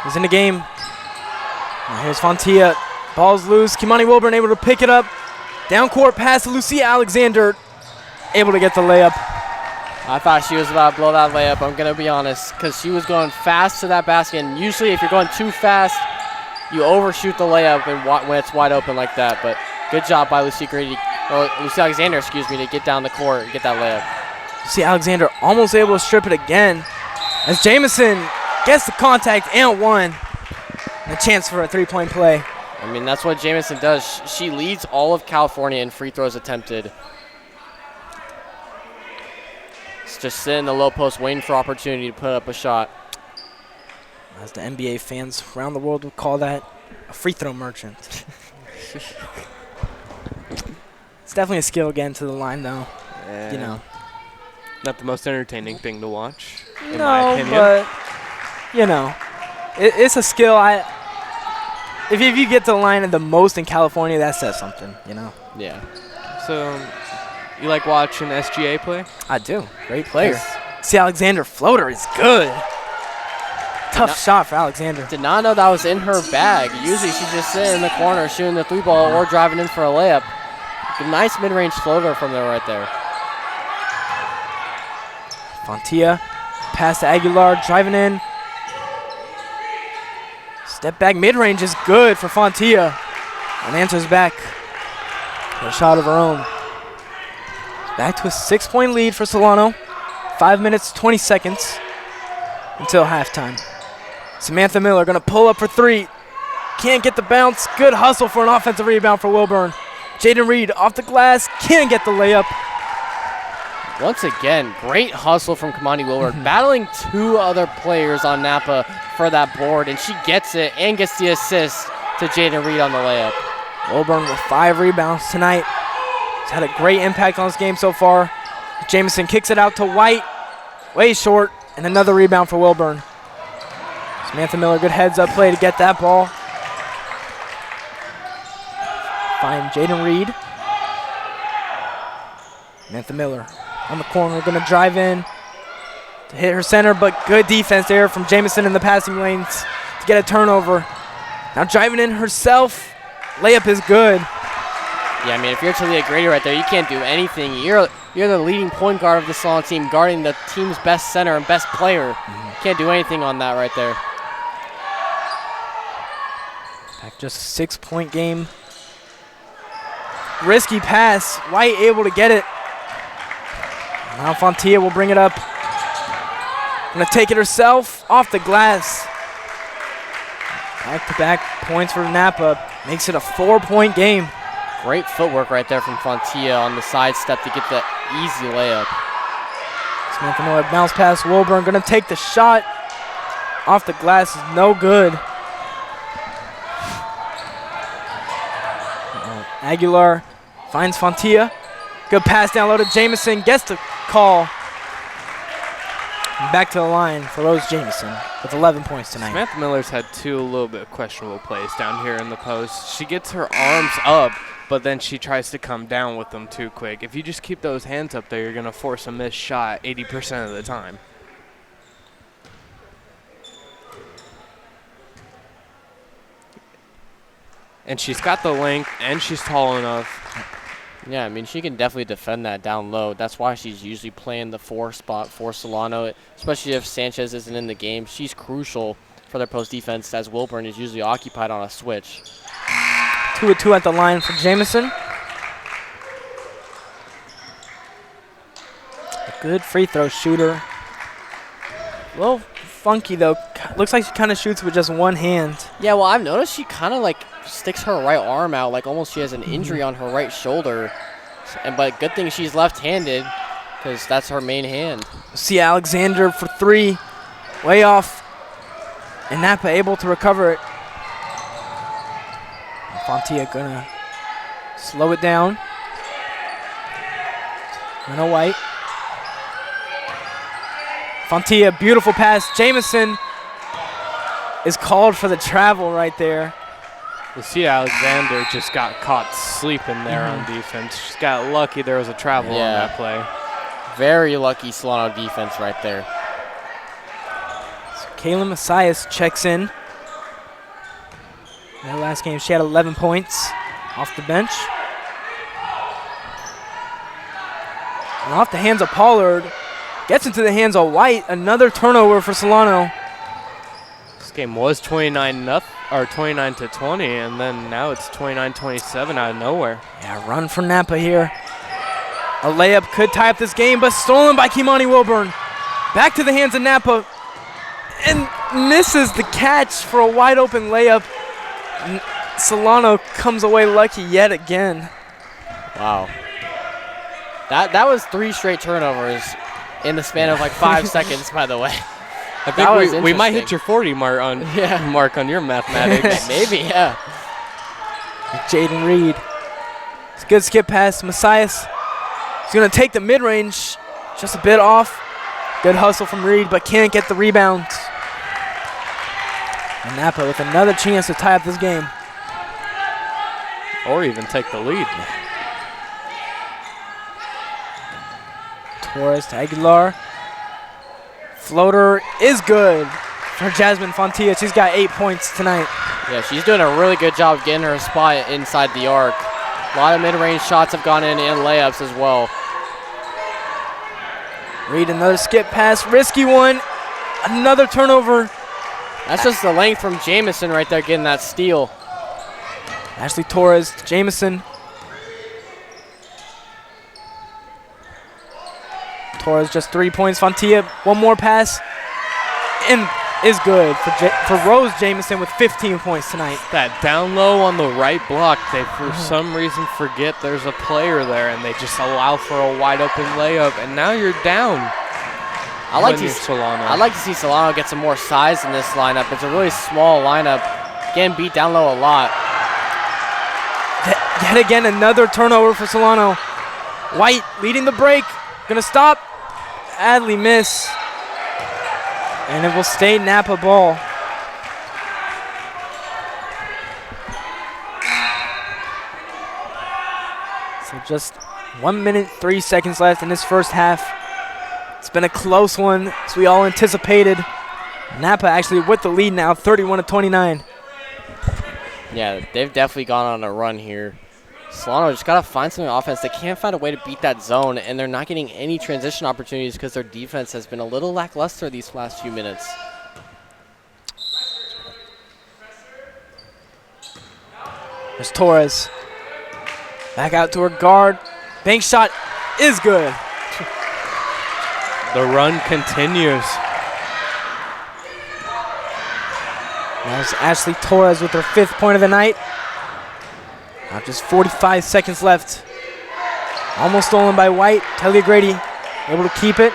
Speaker 1: is in the game. Now here's Fontia. Ball's loose. Kimani Wilburn able to pick it up. Down court pass to Lucia Alexander. Able to get the layup.
Speaker 2: I thought she was about to blow that layup, I'm going to be honest, because she was going fast to that basket. And usually if you're going too fast, you overshoot the layup and when it's wide open like that. But good job by Lucia Alexander, to get down the court and get that layup.
Speaker 1: Lucia Alexander almost able to strip it again as Jamison gets the contact and one. And a chance for a three-point play.
Speaker 2: I mean, that's what Jamison does. She leads all of California in free throws attempted. Just sit in the low post waiting for opportunity to put up a shot.
Speaker 1: As the NBA fans around the world would call that a free throw merchant. It's definitely a skill getting to the line, though. You know.
Speaker 3: Not the most entertaining thing to watch, in my
Speaker 1: No,
Speaker 3: opinion.
Speaker 1: but, you know, it's a skill. If you get to the line the most in California, that says something, you know.
Speaker 2: Yeah.
Speaker 3: So, you like watching SGA play?
Speaker 1: I do. Great player. See, Alexander floater is good. Tough shot for Alexander.
Speaker 2: Did not know that was in her bag. Usually she's just sitting in the corner shooting the three ball or driving in for a layup. A nice mid-range floater from there right there.
Speaker 1: Fontia, pass to Aguilar, driving in. Step back mid-range is good for Fontia. And answers back. A shot of her own. Back to a 6-point lead for Solano. 5 minutes, 20 seconds until halftime. Samantha Miller going to pull up for three. Can't get the bounce. Good hustle for an offensive rebound for Wilburn. Jaden Reed off the glass. Can't get the layup.
Speaker 2: Once again, great hustle from Kamani Wilburn, battling two other players on Napa for that board, and she gets it and gets the assist to Jaden Reed on the layup.
Speaker 1: Wilburn with 5 rebounds tonight. He's had a great impact on this game so far. Jamison kicks it out to White. Way short, and another rebound for Wilburn. Samantha Miller, good heads-up play to get that ball. Find Jaden Reed. Samantha Miller on the corner, going to drive in to hit her center, but good defense there from Jamison in the passing lanes to get a turnover. Now driving in herself. Layup is good.
Speaker 2: Yeah, I mean, if you're Talia Grady right there, you can't do anything. You're the leading point guard of the Solano team, guarding the team's best center and best player. Can't do anything on that right there.
Speaker 1: Back just a 6-point game. Risky pass. White able to get it. Now Fontia will bring it up. Gonna take it herself off the glass. Back-to-back points for Napa. Makes it a 4-point game.
Speaker 2: Great footwork right there from Fontia on the side step to get the easy layup.
Speaker 1: Samantha Miller bounce pass. Wilburn gonna take the shot. Off the glass is no good. Aguilar finds Fontia. Good pass down low to Jamison. Gets the call. And back to the line for Rose Jamison with 11 points tonight.
Speaker 3: Samantha Miller's had 2 a little bit questionable plays down here in the post. She gets her arms up, but then she tries to come down with them too quick. If you just keep those hands up there, you're going to force a missed shot 80% of the time. And she's got the length, and she's tall enough.
Speaker 2: Yeah, I mean, she can definitely defend that down low. That's why she's usually playing the 4 spot for Solano, especially if Sanchez isn't in the game. She's crucial for their post defense, as Wilburn is usually occupied on a switch.
Speaker 1: 2-2 at the line for Jamison. A good free throw shooter. A little funky, though. Looks like she kind of shoots with just one hand.
Speaker 2: Yeah, well, I've noticed she kind of, like, sticks her right arm out, like almost she has an injury on her right shoulder. But good thing she's left-handed, because that's her main hand.
Speaker 1: See Alexander for 3. Way off. And Napa able to recover it. Fontia gonna slow it down. Anna White. Fontia, beautiful pass. Jamison is called for the travel right there.
Speaker 3: You see Alexander just got caught sleeping there on defense. She's got lucky there was a travel on that play.
Speaker 2: Very lucky Solano defense right there.
Speaker 1: So Kaylin Messias checks in. In her last game, she had 11 points off the bench. And off the hands of Pollard. Gets into the hands of White. Another turnover for Solano.
Speaker 3: This game was 29-20, and then now it's 29-27 out of nowhere.
Speaker 1: Yeah, run for Napa here. A layup could tie up this game, but stolen by Kimani Wilburn. Back to the hands of Napa. And misses the catch for a wide open layup. Solano comes away lucky yet again.
Speaker 2: Wow. That was 3 straight turnovers in the span of like 5 seconds, by the way.
Speaker 3: I think we might hit your 40 mark on your mathematics.
Speaker 2: Maybe, yeah.
Speaker 1: Jaden Reed. It's a good skip pass. Messias is going to take the mid-range. Just a bit off. Good hustle from Reed, but can't get the rebound. And Napa with another chance to tie up this game.
Speaker 3: Or even take the lead.
Speaker 1: Torres to Aguilar. Floater is good for Jasmine Fontia. She's got 8 points tonight.
Speaker 2: Yeah, she's doing a really good job getting her spot inside the arc. A lot of mid-range shots have gone in and layups as well.
Speaker 1: Reed, another skip pass. Risky one. Another turnover.
Speaker 2: That's just the length from Jamison right there getting that steal.
Speaker 1: Ashley Torres to Jamison. Torres just 3 points. Fontia, one more pass. And is good for Rose Jamison with 15 points tonight.
Speaker 3: That down low on the right block, they for some reason forget there's a player there, and they just allow for a wide open layup, and now you're down.
Speaker 2: I'd like to see Solano get some more size in this lineup. It's a really small lineup. Getting beat down low a lot.
Speaker 1: Yet again, another turnover for Solano. White leading the break. Gonna stop. Adley miss. And it will stay Napa ball. So just 1 minute, 3 seconds left in this first half. It's been a close one, as we all anticipated. Napa actually with the lead now, 31-29.
Speaker 2: Yeah, they've definitely gone on a run here. Solano just got to find some offense. They can't find a way to beat that zone, and they're not getting any transition opportunities because their defense has been a little lackluster these last few minutes.
Speaker 1: There's Torres. Back out to her guard. Bank shot is good.
Speaker 3: The run continues.
Speaker 1: There's Ashley Torres with her 5th point of the night. Now just 45 seconds left. Almost stolen by White. Talia Grady able to keep it.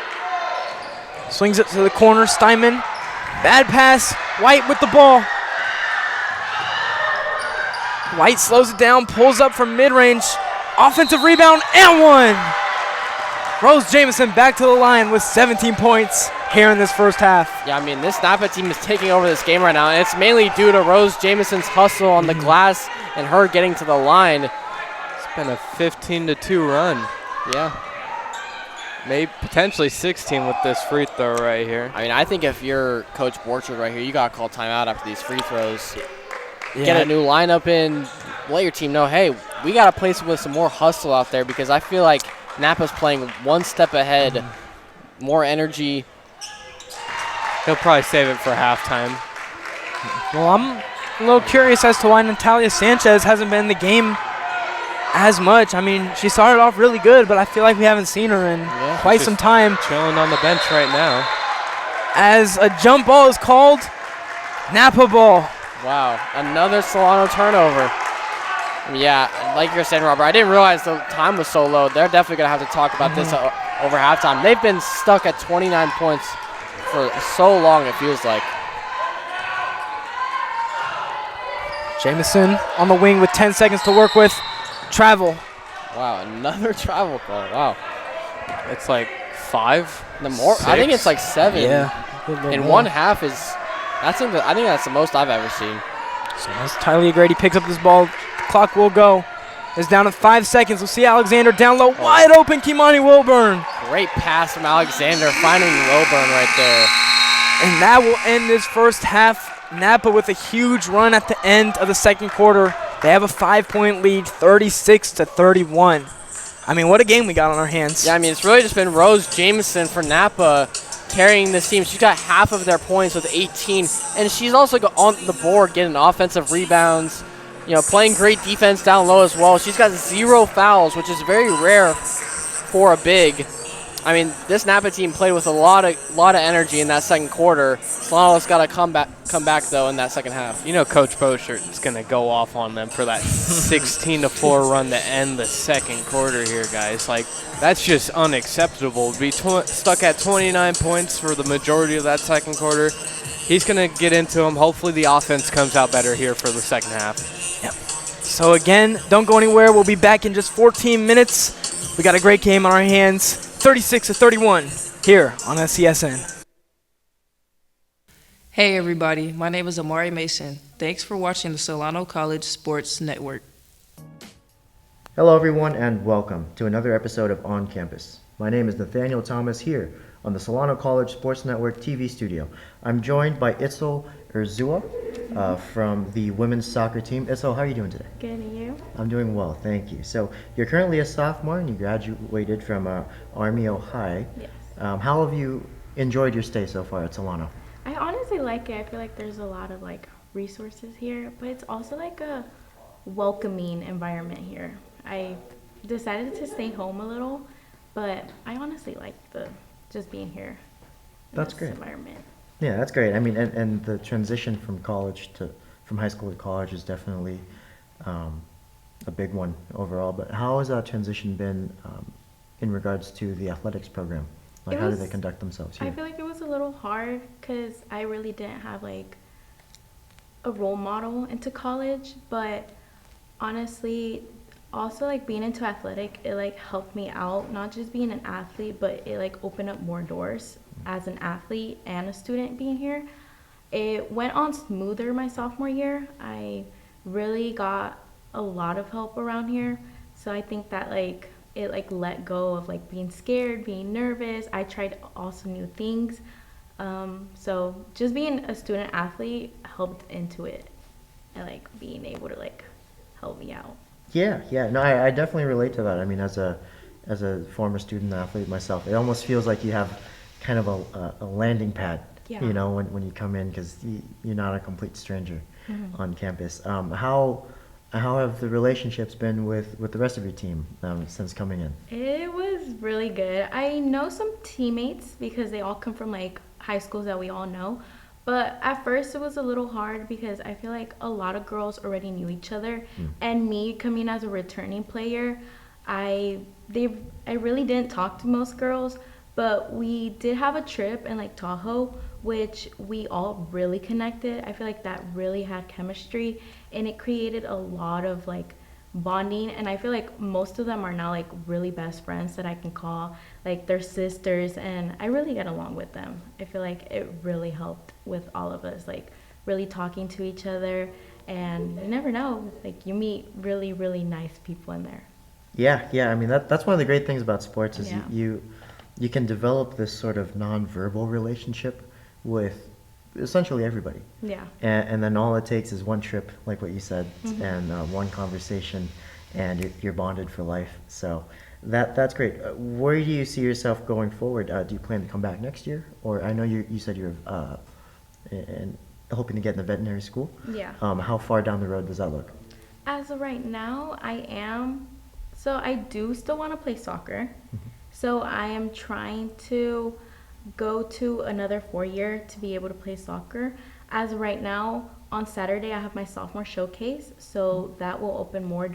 Speaker 1: Swings it to the corner. Steinman. Bad pass. White with the ball. White slows it down. Pulls up from mid-range. Offensive rebound and one. Rose Jamison back to the line with 17 points here in this first half.
Speaker 2: Yeah, I mean, this Napa team is taking over this game right now, and it's mainly due to Rose Jamison's hustle on the glass and her getting to the line.
Speaker 3: It's been a 15-2 run.
Speaker 2: Yeah.
Speaker 3: Maybe potentially 16 with this free throw right here.
Speaker 2: I mean, I think if you're Coach Borchard right here, you got to call timeout after these free throws.
Speaker 1: Yeah.
Speaker 2: Get a new lineup in, let your team know, hey, we got to play with some more hustle out there, because I feel like Napa's playing one step ahead, more energy.
Speaker 3: He'll probably save it for halftime.
Speaker 1: Well, I'm a little curious as to why Natalia Sanchez hasn't been in the game as much. I mean, she started off really good, but I feel like we haven't seen her in quite some time.
Speaker 3: Chilling on the bench right now.
Speaker 1: As a jump ball is called, Napa ball.
Speaker 2: Wow, another Solano turnover. Yeah, like you're saying, Robert, I didn't realize the time was so low. They're definitely going to have to talk about this over halftime. They've been stuck at 29 points for so long, it feels like.
Speaker 1: Jamison on the wing with 10 seconds to work with. Travel.
Speaker 2: Wow, another travel call. Wow.
Speaker 3: It's like 5.
Speaker 2: I think it's like 7.
Speaker 1: Yeah.
Speaker 2: In one half is, I think that's the most I've ever seen.
Speaker 1: So as Tylia Grady picks up this ball, clock will go. It's down to 5 seconds. We'll see Alexander down low, wide open, Kimani Wilburn.
Speaker 2: Great pass from Alexander, finding Wilburn right there.
Speaker 1: And that will end this first half. Napa with a huge run at the end of the second quarter. They have a 5-point lead, 36-31. I mean, what a game we got on our hands.
Speaker 2: Yeah, I mean, it's really just been Rose Jamison for Napa carrying this team. She's got half of their points with 18, and she's also on the board getting offensive rebounds, playing great defense down low as well. She's got 0 fouls, which is very rare for a big. I mean, this Napa team played with a lot of energy in that second quarter. Solano's got to come back though in that second half.
Speaker 3: Coach Boschert is going to go off on them for that 16-4 run to end the second quarter here, guys. Like, that's just unacceptable. To be stuck at 29 points for the majority of that second quarter. He's going to get into them. Hopefully the offense comes out better here for the second half.
Speaker 1: Yep. So again, don't go anywhere. We'll be back in just 14 minutes. We got a great game on our hands. 36-31 here on SCSN.
Speaker 4: Hey everybody, my name is Amari Mason. Thanks for watching the Solano College Sports Network.
Speaker 5: Hello everyone and welcome to another episode of On Campus. My name is Nathaniel Thomas here on the Solano College Sports Network TV studio. I'm joined by Itzel Urzua from the women's soccer team. Itzel, how are you doing today?
Speaker 6: Good, and you?
Speaker 5: I'm doing well, thank you. So you're currently a sophomore and you graduated from Army High.
Speaker 6: Yes.
Speaker 5: How have you enjoyed your stay so far at Solano?
Speaker 6: I honestly like it. I feel like there's a lot of resources here, but it's also a welcoming environment here. I decided to stay home a little, but I honestly like just being here.
Speaker 5: That's great.
Speaker 6: Environment.
Speaker 5: Yeah, that's great. I mean, and the transition from high school to college is definitely a big one overall. But how has that transition been in regards to the athletics program? How do they conduct themselves here?
Speaker 6: I feel like it was a little hard because I really didn't have a role model into college. But honestly, also being into athletic, it helped me out. Not just being an athlete, but it opened up more doors as an athlete and a student being here. It went on smoother my sophomore year. I really got a lot of help around here. So I think that it let go of being scared, being nervous. I tried also new things. So just being a student athlete helped into it and being able to help me out.
Speaker 5: Yeah. No, I definitely relate to that. I mean, as a former student athlete myself, it almost feels like you have kind of a landing pad, when you come in, because you're not a complete stranger on campus. How have the relationships been with the rest of your team since coming in?
Speaker 6: It was really good. I know some teammates because they all come from high schools that we all know. But at first it was a little hard because I feel like a lot of girls already knew each other. And me coming as a returning player, I really didn't talk to most girls. But we did have a trip in Tahoe, which we all really connected. I feel like that really had chemistry, and it created a lot of bonding. And I feel like most of them are now really best friends that I can call their sisters, and I really get along with them. I feel like it really helped with all of us really talking to each other, and you never know, you meet really, really nice people in there.
Speaker 5: Yeah. I mean, that's one of the great things about sports is you can develop this sort of nonverbal relationship with essentially everybody.
Speaker 6: Yeah.
Speaker 5: And then all it takes is one trip, like what you said, and one conversation, and you're bonded for life. So that's great. Where do you see yourself going forward? Do you plan to come back next year? Or I know you said you're hoping to get in the veterinary school.
Speaker 6: Yeah.
Speaker 5: How far down the road does that look?
Speaker 6: As of right now, I am. So I do still want to play soccer. So I am trying to go to another 4-year to be able to play soccer. As of right now, on Saturday, I have my sophomore showcase. So that will open more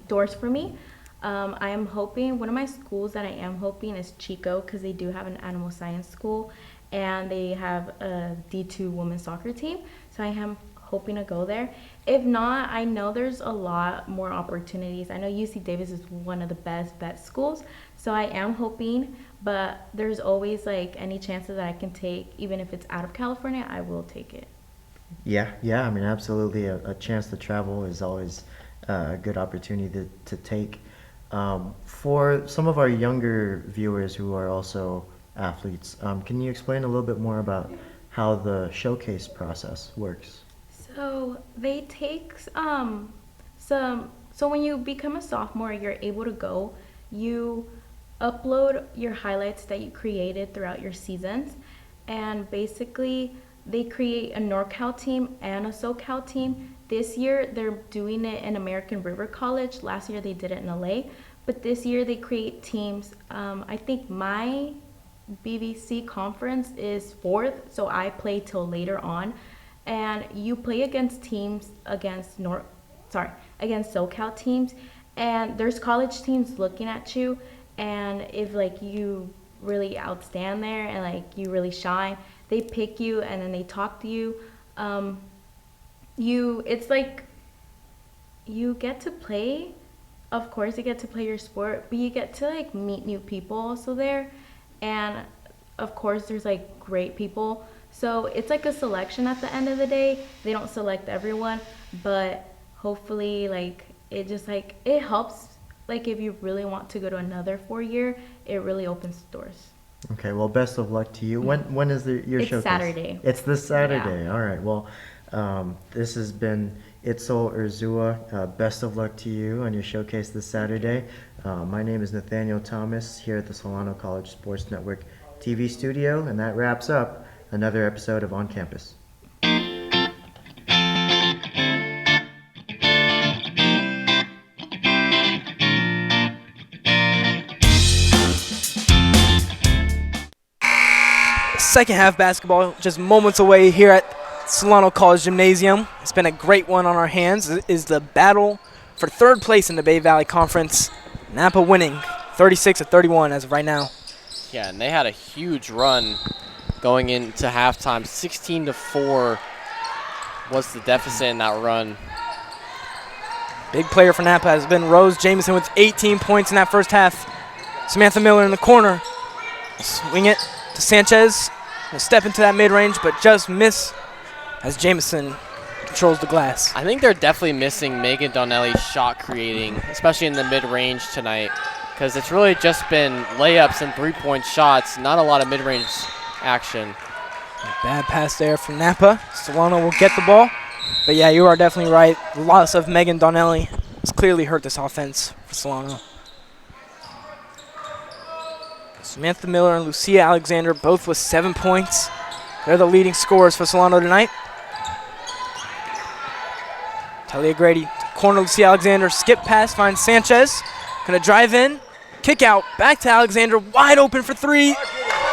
Speaker 6: doors for me. I am hoping, one of my schools that I am hoping is Chico, because they do have an animal science school and they have a D2 women's soccer team. So I am hoping to go there. If not, I know there's a lot more opportunities. I know UC Davis is one of the best vet schools, so I am hoping, but there's always like any chances that I can take, even if it's out of California, I will take it.
Speaker 5: Yeah, I mean, absolutely. A chance to travel is always a good opportunity to take. For some of our younger viewers who are also athletes, can you explain a little bit more about how the showcase process works?
Speaker 6: So they take so when you become a sophomore, you're able to go, you upload your highlights that you created throughout your seasons, and basically they create a NorCal team and a SoCal team. This year they're doing it in American River College. Last year they did it in LA, but this year they create teams. I think my BVC conference is 4th, so I play till later on. And you play against teams against SoCal teams, and there's college teams looking at you, and if like you really outstand there and like you really shine, they pick you and then they talk to you. It's like you get to play, of course you get to play your sport, but you get to like meet new people also there, and of course there's like great people. So it's like a selection at the end of the day. They don't select everyone, but hopefully like it just like it helps, like if you really want to go to another 4-year, it really opens doors.
Speaker 5: Okay, well, best of luck to you. When is your showcase?
Speaker 6: It's Saturday.
Speaker 5: It's this Saturday.
Speaker 6: Yeah.
Speaker 5: All right. Well, this has been Itzel Urzua. Best of luck to you on your showcase this Saturday. My name is Nathaniel Thomas here at the Solano College Sports Network TV studio, and that wraps up another episode of On Campus.
Speaker 1: Second half basketball just moments away here at Solano College Gymnasium. It's been a great one on our hands. It is the battle for third place in the Bay Valley Conference. Napa winning 36-31 as of right now.
Speaker 2: Yeah, and they had a huge run going into halftime. 16-4 was the deficit in that run.
Speaker 1: Big player for Napa has been Rose Jamison with 18 points in that first half. Samantha Miller in the corner. Swing it to Sanchez. Gonna step into that mid-range, but just miss as Jamison controls the glass.
Speaker 2: I think they're definitely missing Megan Donnelly's shot creating, especially in the mid-range tonight, because it's really just been layups and three-point shots, not a lot of mid-range action.
Speaker 1: Bad pass there from Napa. Solano will get the ball. But yeah, you are definitely right. The loss of Megan Donnelly has clearly hurt this offense for Solano. Samantha Miller and Lucia Alexander both with 7 points. They're the leading scorers for Solano tonight. Talia Grady, corner Lucia Alexander, skip pass, finds Sanchez. Gonna drive in, kick out, back to Alexander, wide open for three.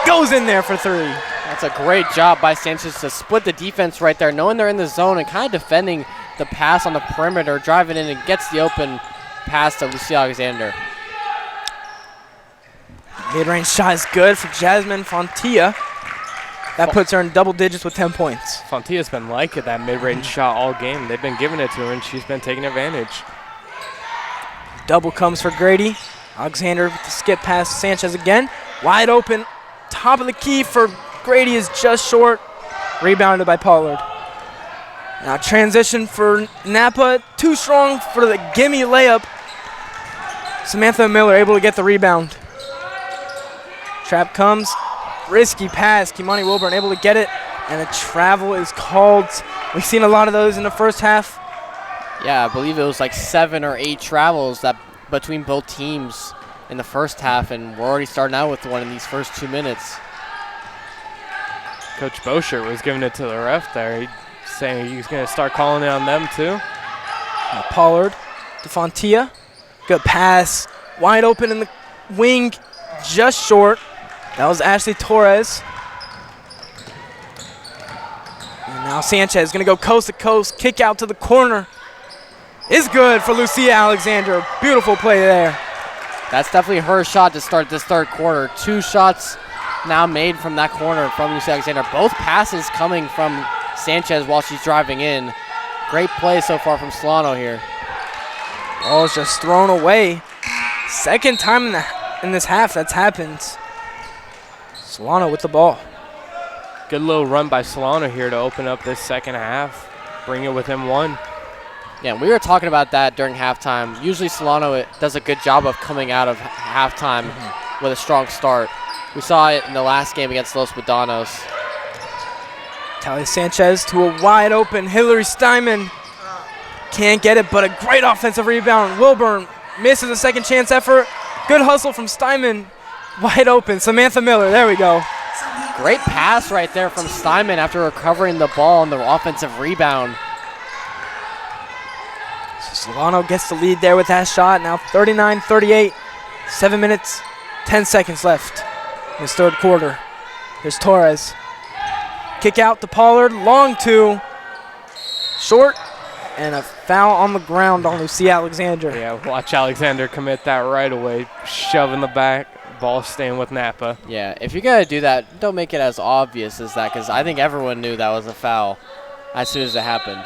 Speaker 1: Goes in there for three.
Speaker 2: That's a great job by Sanchez to split the defense right there, knowing they're in the zone and kind of defending the pass on the perimeter, driving in and gets the open pass to Lucia Alexander.
Speaker 1: Mid-range shot is good for Jasmine Fontilla. That puts her in double digits with 10 points.
Speaker 3: Fontilla's been liking that mid-range shot all game. They've been giving it to her, and she's been taking advantage.
Speaker 1: Double comes for Grady. Alexander with the skip pass to Sanchez again. Wide open. Top of the key for Grady is just short. Rebounded by Pollard. Now transition for Napa. Too strong for the gimme layup. Samantha Miller able to get the rebound. Trap comes. Risky pass. Kimani Wilburn able to get it. and a travel is called. We've seen a lot of those in the first half.
Speaker 2: Yeah, I believe it was like 7 or 8 travels that between both teams in the first half, and we're already starting out with one in these first 2 minutes.
Speaker 3: Coach Bosher was giving it to the ref there. He's saying he's going to start calling it on them too.
Speaker 1: Pollard to Fontia. Good pass. Wide open in the wing. Just short. That was Ashley Torres. And now Sanchez going to go coast to coast. Kick out to the corner. Is good for Lucia Alexander. Beautiful play there.
Speaker 2: That's definitely her shot to start this third quarter. 2 shots now made from that corner from Lucia Alexander. Both passes coming from Sanchez while she's driving in. Great play so far from Solano here.
Speaker 1: Ball is just thrown away. Second time in this half that's happened. Solano with the ball.
Speaker 3: Good little run by Solano here to open up this second half. Bring it within 1.
Speaker 2: Yeah, we were talking about that during halftime. Usually Solano does a good job of coming out of halftime with a strong start. We saw it in the last game against Los Medanos.
Speaker 1: Talia Sanchez to a wide open Hillary Steinman. Can't get it, but a great offensive rebound. Wilburn misses a second chance effort. Good hustle from Steinman. Wide open. Samantha Miller. There we go.
Speaker 2: Great pass right there from Steinman after recovering the ball on the offensive rebound.
Speaker 1: Solano gets the lead there with that shot. Now 39-38. 7 minutes, 10 seconds left in this third quarter. Here's Torres. Kick out to Pollard. Long 2. Short. And a foul on the ground on Lucia Alexander.
Speaker 3: Yeah, watch Alexander commit that right away. Shove in the back. Ball staying with Napa.
Speaker 2: Yeah, if you're going to do that, don't make it as obvious as that, because I think everyone knew that was a foul as soon as it happened.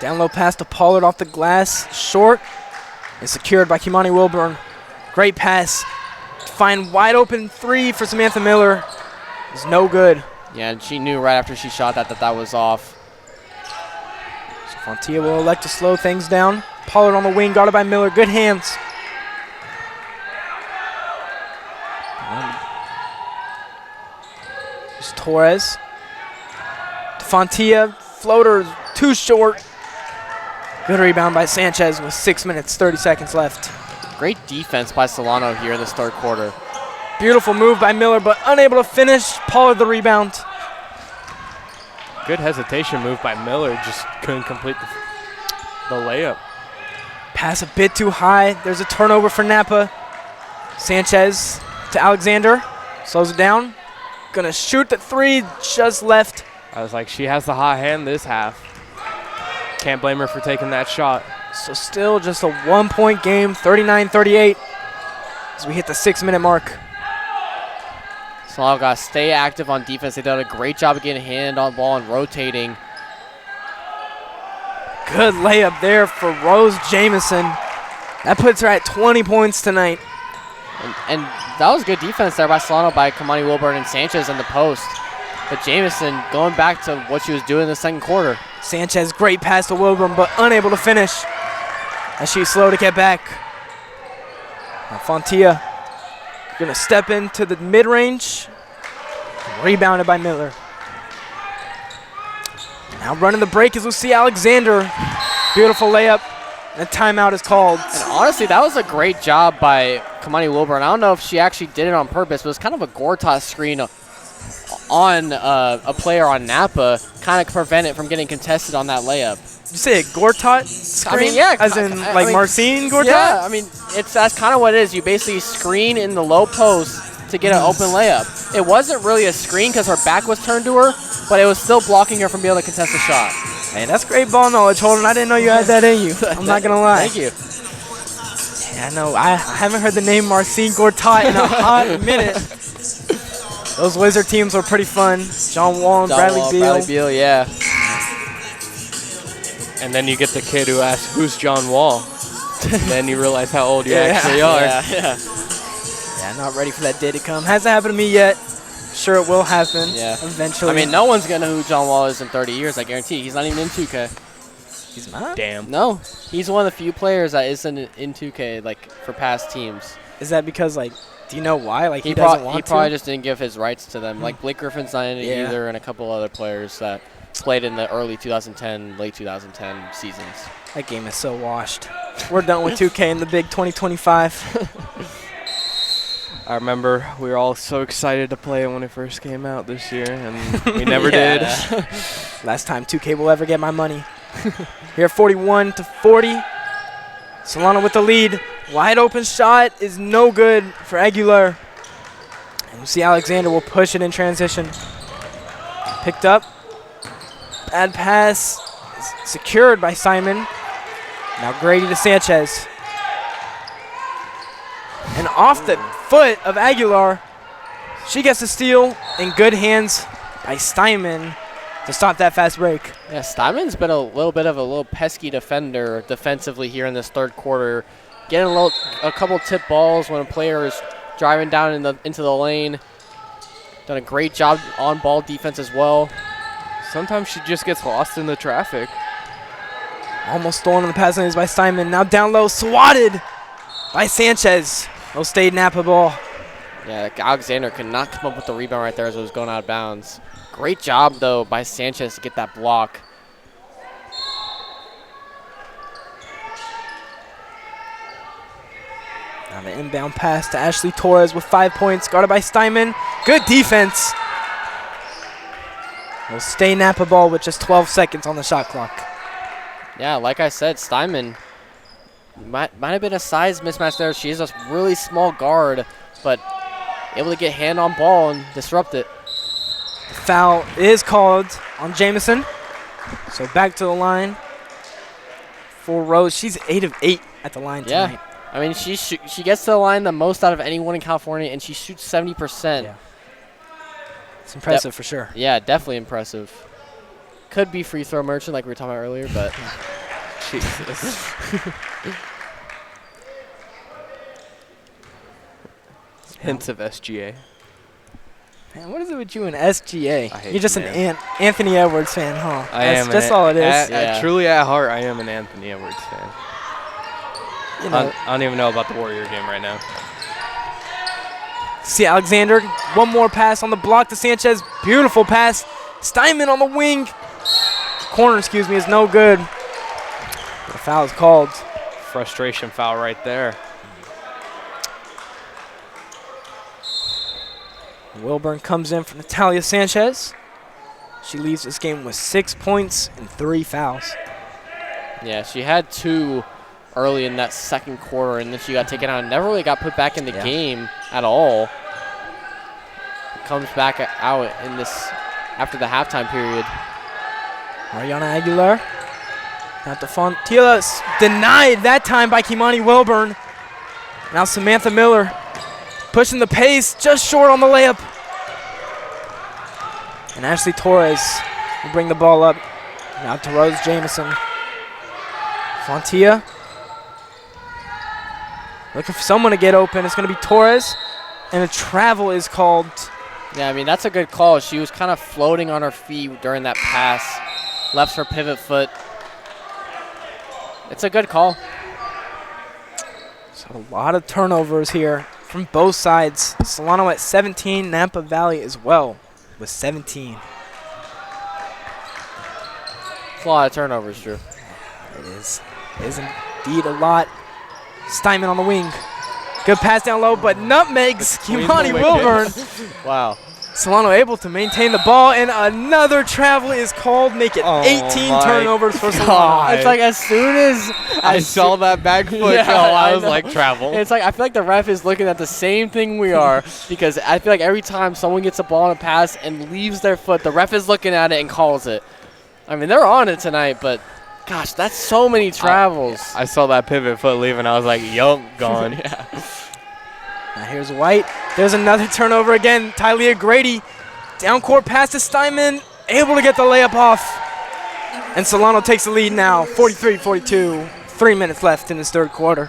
Speaker 1: Down low pass to Pollard off the glass. Short. And secured by Kimani Wilburn. Great pass. Find wide open 3 for Samantha Miller. It's no good.
Speaker 2: Yeah, and she knew right after she shot that was off.
Speaker 1: So Fontia will elect to slow things down. Pollard on the wing, guarded by Miller. Good hands. Here's Torres. To Fontia. Floater too short. Good rebound by Sanchez with 6 minutes, 30 seconds left.
Speaker 2: Great defense by Solano here in this third quarter.
Speaker 1: Beautiful move by Miller, but unable to finish. Pollard the rebound.
Speaker 3: Good hesitation move by Miller. Just couldn't complete the layup.
Speaker 1: Pass a bit too high. There's a turnover for Napa. Sanchez to Alexander. Slows it down. Gonna shoot the 3, just left.
Speaker 3: I was like, she has the hot hand this half. Can't blame her for taking that shot.
Speaker 1: So still just a 1-point game, 39-38, as we hit the 6-minute mark.
Speaker 2: Solano got to stay active on defense. They done a great job of getting hand on ball and rotating.
Speaker 1: Good layup there for Rose Jamison. That puts her at 20 points tonight.
Speaker 2: And that was good defense there by Solano, by Kamani Wilburn and Sanchez in the post. But Jamison going back to what she was doing in the second quarter.
Speaker 1: Sanchez, great pass to Wilburn, but unable to finish as she's slow to get back. Now Fontia gonna step into the mid-range. Rebounded by Miller. Now running the break is Lucia Alexander. Beautiful layup. And a timeout is called.
Speaker 2: And honestly, that was a great job by Kamani Wilburn. I don't know if she actually did it on purpose, but it was kind of a Gortat screen on a player on Napa, kind of prevent it from getting contested on that layup.
Speaker 1: Did you say a Gortat screen?
Speaker 2: I mean, yeah.
Speaker 1: As in, Marcine Gortat?
Speaker 2: Yeah, I mean, that's kind of what it is. You basically screen in the low post to get an open layup. It wasn't really a screen because her back was turned to her, but it was still blocking her from being able to contest a shot.
Speaker 1: Hey, that's great ball knowledge, Holden. I didn't know you had that in you. I'm not going to lie.
Speaker 2: Thank you.
Speaker 1: Yeah, I know. I haven't heard the name Marcine Gortat in a hot minute. Those Wizard teams were pretty fun. John Wall and Bradley Beal.
Speaker 2: Bradley Beal, yeah.
Speaker 3: And then you get the kid who asks, who's John Wall? Then you realize how old you actually are.
Speaker 1: Yeah, not ready for that day to come. Hasn't happened to me yet. Sure, it will happen eventually.
Speaker 2: I mean, no one's going to know who John Wall is in 30 years, I guarantee. He's not even in 2K.
Speaker 1: He's not?
Speaker 3: Damn.
Speaker 2: No, he's one of the few players that isn't in 2K, like, for past teams.
Speaker 1: Is that because, like, Do you know why? Like he doesn't want to?
Speaker 2: He probably just didn't give his rights to them. Like Blake Griffin's not in it either, and a couple other players that played in the early 2010, late 2010 seasons.
Speaker 1: That game is so washed. We're done with 2K in the big 2025.
Speaker 3: I remember we were all so excited to play it when it first came out this year, and we never did.
Speaker 1: Last time 2K will ever get my money. Here 41-40. Solano with the lead. Wide open shot is no good for Aguilar. And you see Alexander will push it in transition. Picked up. Bad pass. Secured by Simon. Now Grady to Sanchez. And off the foot of Aguilar. She gets the steal in good hands by Steinman to stop that fast break.
Speaker 2: Yeah, Steinman's been a little bit of a pesky defender defensively here in this third quarter. Getting a couple tip balls when a player is driving down into the lane. Done a great job on ball defense as well.
Speaker 3: Sometimes she just gets lost in the traffic.
Speaker 1: Almost stolen on the pass lanes by Steinman. Now down low, swatted by Sanchez. No stayed Napa ball.
Speaker 2: Yeah, Alexander could not come up with the rebound right there as it was going out of bounds. Great job, though, by Sanchez to get that block.
Speaker 1: Now the inbound pass to Ashley Torres with 5 points, guarded by Steinman. Good defense. Will stay Napa ball with just 12 seconds on the shot clock.
Speaker 2: Yeah, like I said, Steinman might have been a size mismatch there. She is a really small guard, but able to get hand on ball and disrupt it.
Speaker 1: The foul is called on Jamison. So back to the line for Rose. She's 8 of 8 at the line tonight.
Speaker 2: Yeah, I mean, she gets to the line the most out of anyone in California, and she shoots 70%.
Speaker 1: Yeah. It's impressive for sure.
Speaker 2: Yeah, definitely impressive. Could be free throw merchant like we were talking about earlier, but Jesus.
Speaker 3: Hints of SGA.
Speaker 1: Man, what is it with you and SGA?
Speaker 3: You're
Speaker 1: You're just an Anthony Edwards fan, huh?
Speaker 3: That's
Speaker 1: just all it is.
Speaker 3: Truly at heart, I am an Anthony Edwards fan.
Speaker 1: You know,
Speaker 3: I don't even know about the Warrior game right now.
Speaker 1: see Alexander, one more pass on the block to Sanchez. Beautiful pass. Steinman on the wing. Corner, is no good. The foul is called.
Speaker 3: Frustration foul right there.
Speaker 1: Wilburn comes in for Natalia Sanchez. She leaves this game with 6 points and 3 fouls.
Speaker 2: yeah, she had 2 early in that second quarter, and then she got taken out and never really got put back in the game at all. Comes back out in this after the halftime period.
Speaker 1: Mariana Aguilar. Not the Fontilas. Denied that time by Kimani Wilburn. Now Samantha Miller pushing the pace, just short on the layup. And Ashley Torres will bring the ball up. Now to Rose Jamison. Fontia. Looking for someone to get open. It's going to be Torres. And a travel is called.
Speaker 2: Yeah, I mean, that's a good call. She was kind of floating on her feet during that pass. Left her pivot foot. It's a good call.
Speaker 1: So a lot of turnovers here from both sides. Solano at 17, Napa Valley as well with 17.
Speaker 2: It's a lot of turnovers, Drew.
Speaker 1: It is indeed a lot. Steinman on the wing. Good pass down low, but nutmegs Kimani Wilburn.
Speaker 2: Wow.
Speaker 1: Solano able to maintain the ball, and another travel is called, make it 18 turnovers for Solano.
Speaker 2: It's like as soon as
Speaker 3: I saw that back foot go, I was like, travel.
Speaker 2: It's like I feel like the ref is looking at the same thing we are, because I feel like every time someone gets a ball on a pass and leaves their foot, the ref is looking at it and calls it. I mean, they're on it tonight, but gosh, that's so many travels.
Speaker 3: I saw that pivot foot leave, and I was like, yup, gone.
Speaker 2: Yeah.
Speaker 1: Now here's White. There's another turnover again. Tylia Grady. Down court pass to Steinman. Able to get the layup off. And Solano takes the lead now. 43-42. 3 minutes left in this third quarter.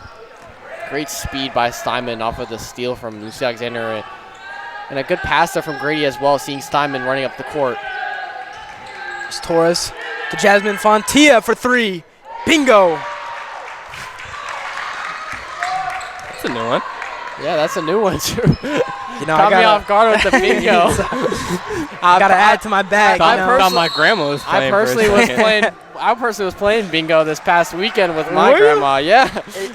Speaker 2: Great speed by Steinman off of the steal from Lucy Alexander. And a good pass there from Grady as well, seeing Steinman running up the court.
Speaker 1: There's Torres to Jasmine Fontia for 3. Bingo.
Speaker 3: That's a new one.
Speaker 2: Yeah, that's a new one, too.
Speaker 1: You know,
Speaker 2: Caught me off guard with the bingo.
Speaker 1: I got to add to my bag.
Speaker 3: Thought my grandma was playing.
Speaker 2: I personally was playing bingo this past weekend with my grandma. Yeah.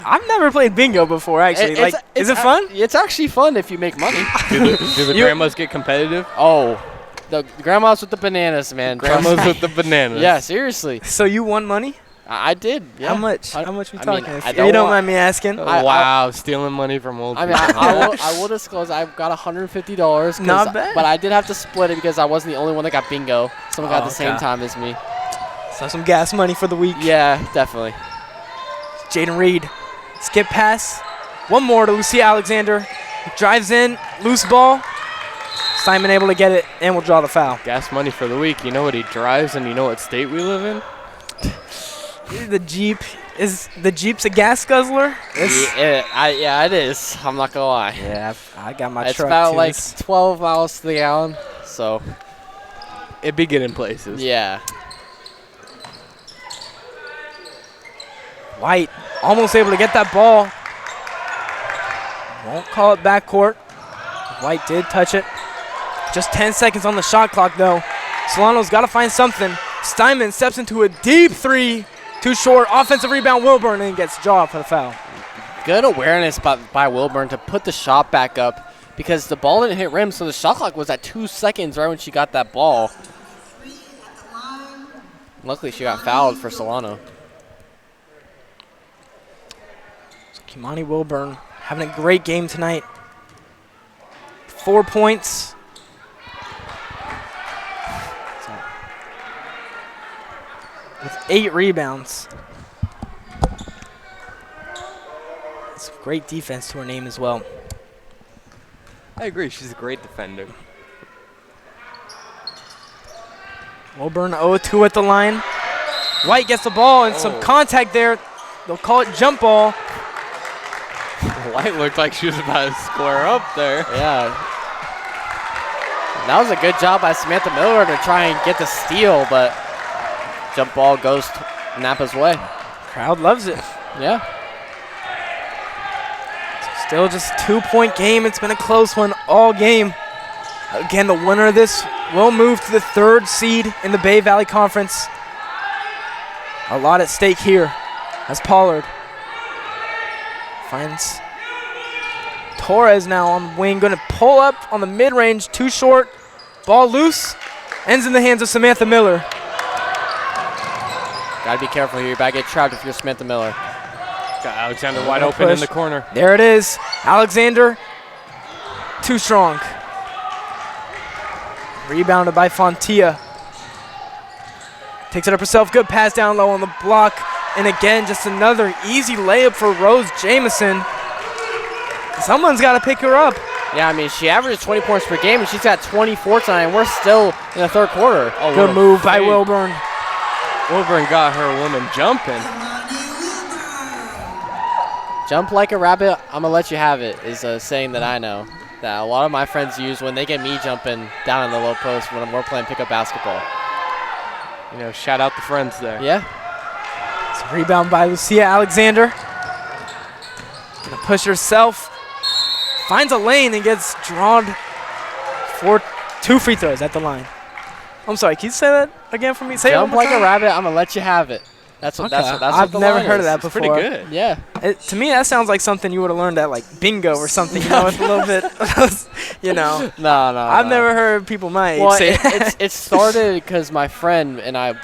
Speaker 1: I've never played bingo before, actually. Is it fun?
Speaker 2: It's actually fun if you make money.
Speaker 3: Do the grandmas get competitive?
Speaker 2: Oh, the grandmas with the bananas, man.
Speaker 3: Grandmas with the bananas.
Speaker 2: Yeah, seriously.
Speaker 1: So you won money?
Speaker 2: I did. Yeah.
Speaker 1: How much? How much we talking? If
Speaker 2: don't
Speaker 1: you don't mind me asking.
Speaker 3: Wow, stealing money from old people.
Speaker 2: I will disclose I got $150.
Speaker 1: Not bad.
Speaker 2: But I did have to split it because I wasn't the only one that got bingo. Someone got the same time as me.
Speaker 1: So some gas money for the week.
Speaker 2: Yeah, definitely.
Speaker 1: Jaden Reed. Skip pass. One more to Lucia Alexander. Drives in. Loose ball. Simon able to get it and will draw the foul.
Speaker 3: Gas money for the week. You know what he drives and you know what state we live in?
Speaker 1: The Jeep. Is the Jeep's a gas guzzler?
Speaker 2: Yeah, it is. I'm not going to lie.
Speaker 1: Yeah, I got my
Speaker 2: it's
Speaker 1: truck.
Speaker 2: It's about like 12 miles to the gallon. So
Speaker 3: it'd be getting places.
Speaker 2: Yeah.
Speaker 1: White almost able to get that ball. Won't call it backcourt. White did touch it. Just 10 seconds on the shot clock, though. Solano's got to find something. Steinman steps into a deep three. Too short. Offensive rebound, Wilburn, and gets draw for the foul.
Speaker 2: Good awareness by Wilburn to put the shot back up because the ball didn't hit rim, so the shot clock was at 2 seconds right when she got that ball. Luckily, she got fouled for Solano.
Speaker 1: So Kimani Wilburn having a great game tonight. 4 points. With 8 rebounds. That's great defense to her name as well.
Speaker 3: I agree. She's a great defender.
Speaker 1: Wilburn 0-2 at the line. White gets the ball and some contact there. They'll call it jump ball.
Speaker 3: White looked like she was about to square up there.
Speaker 2: Yeah. That was a good job by Samantha Miller to try and get the steal, but jump ball goes Napa's way.
Speaker 1: Crowd loves it.
Speaker 2: Yeah.
Speaker 1: Still just 2-point game. It's been a close one all game. Again, the winner of this will move to the 3rd seed in the Bay Valley Conference. A lot at stake here as Pollard finds Torres now on the wing. Going to pull up on the mid-range. Too short. Ball loose. Ends in the hands of Samantha Miller.
Speaker 2: Got to be careful here. You better get trapped if you're Samantha Miller.
Speaker 3: Got Alexander wide open in the corner.
Speaker 1: There it is. Alexander, too strong. Rebounded by Fontilla. Takes it up herself. Good pass down low on the block. And again, just another easy layup for Rose Jamison. Someone's got to pick her up.
Speaker 2: Yeah, I mean, she averages 20 points per game, and she's got 24 tonight, and we're still in the 3rd quarter.
Speaker 1: Oh, good move by Wilburn.
Speaker 3: Wilburn got her woman jumping.
Speaker 2: Jump like a rabbit, I'm going to let you have it, is a saying that I know that a lot of my friends use when they get me jumping down in the low post when we're playing pickup basketball.
Speaker 3: You know, shout out the friends there.
Speaker 2: Yeah.
Speaker 1: It's a rebound by Lucia Alexander. Gonna push herself. Finds a lane and gets drawn for 2 free throws at the line. I'm sorry, can you say that again for me? Say
Speaker 2: Jump
Speaker 1: it one more
Speaker 2: like
Speaker 1: time.
Speaker 2: a rabbit, I'm going to let you have it. That's what
Speaker 1: I've never heard of that before.
Speaker 3: Pretty good.
Speaker 2: Yeah.
Speaker 1: To me, that sounds like something you would have learned at like bingo or something. You know, with a little bit, you know.
Speaker 2: No.
Speaker 1: I've never heard people my age say that.
Speaker 2: It started because my friend and I,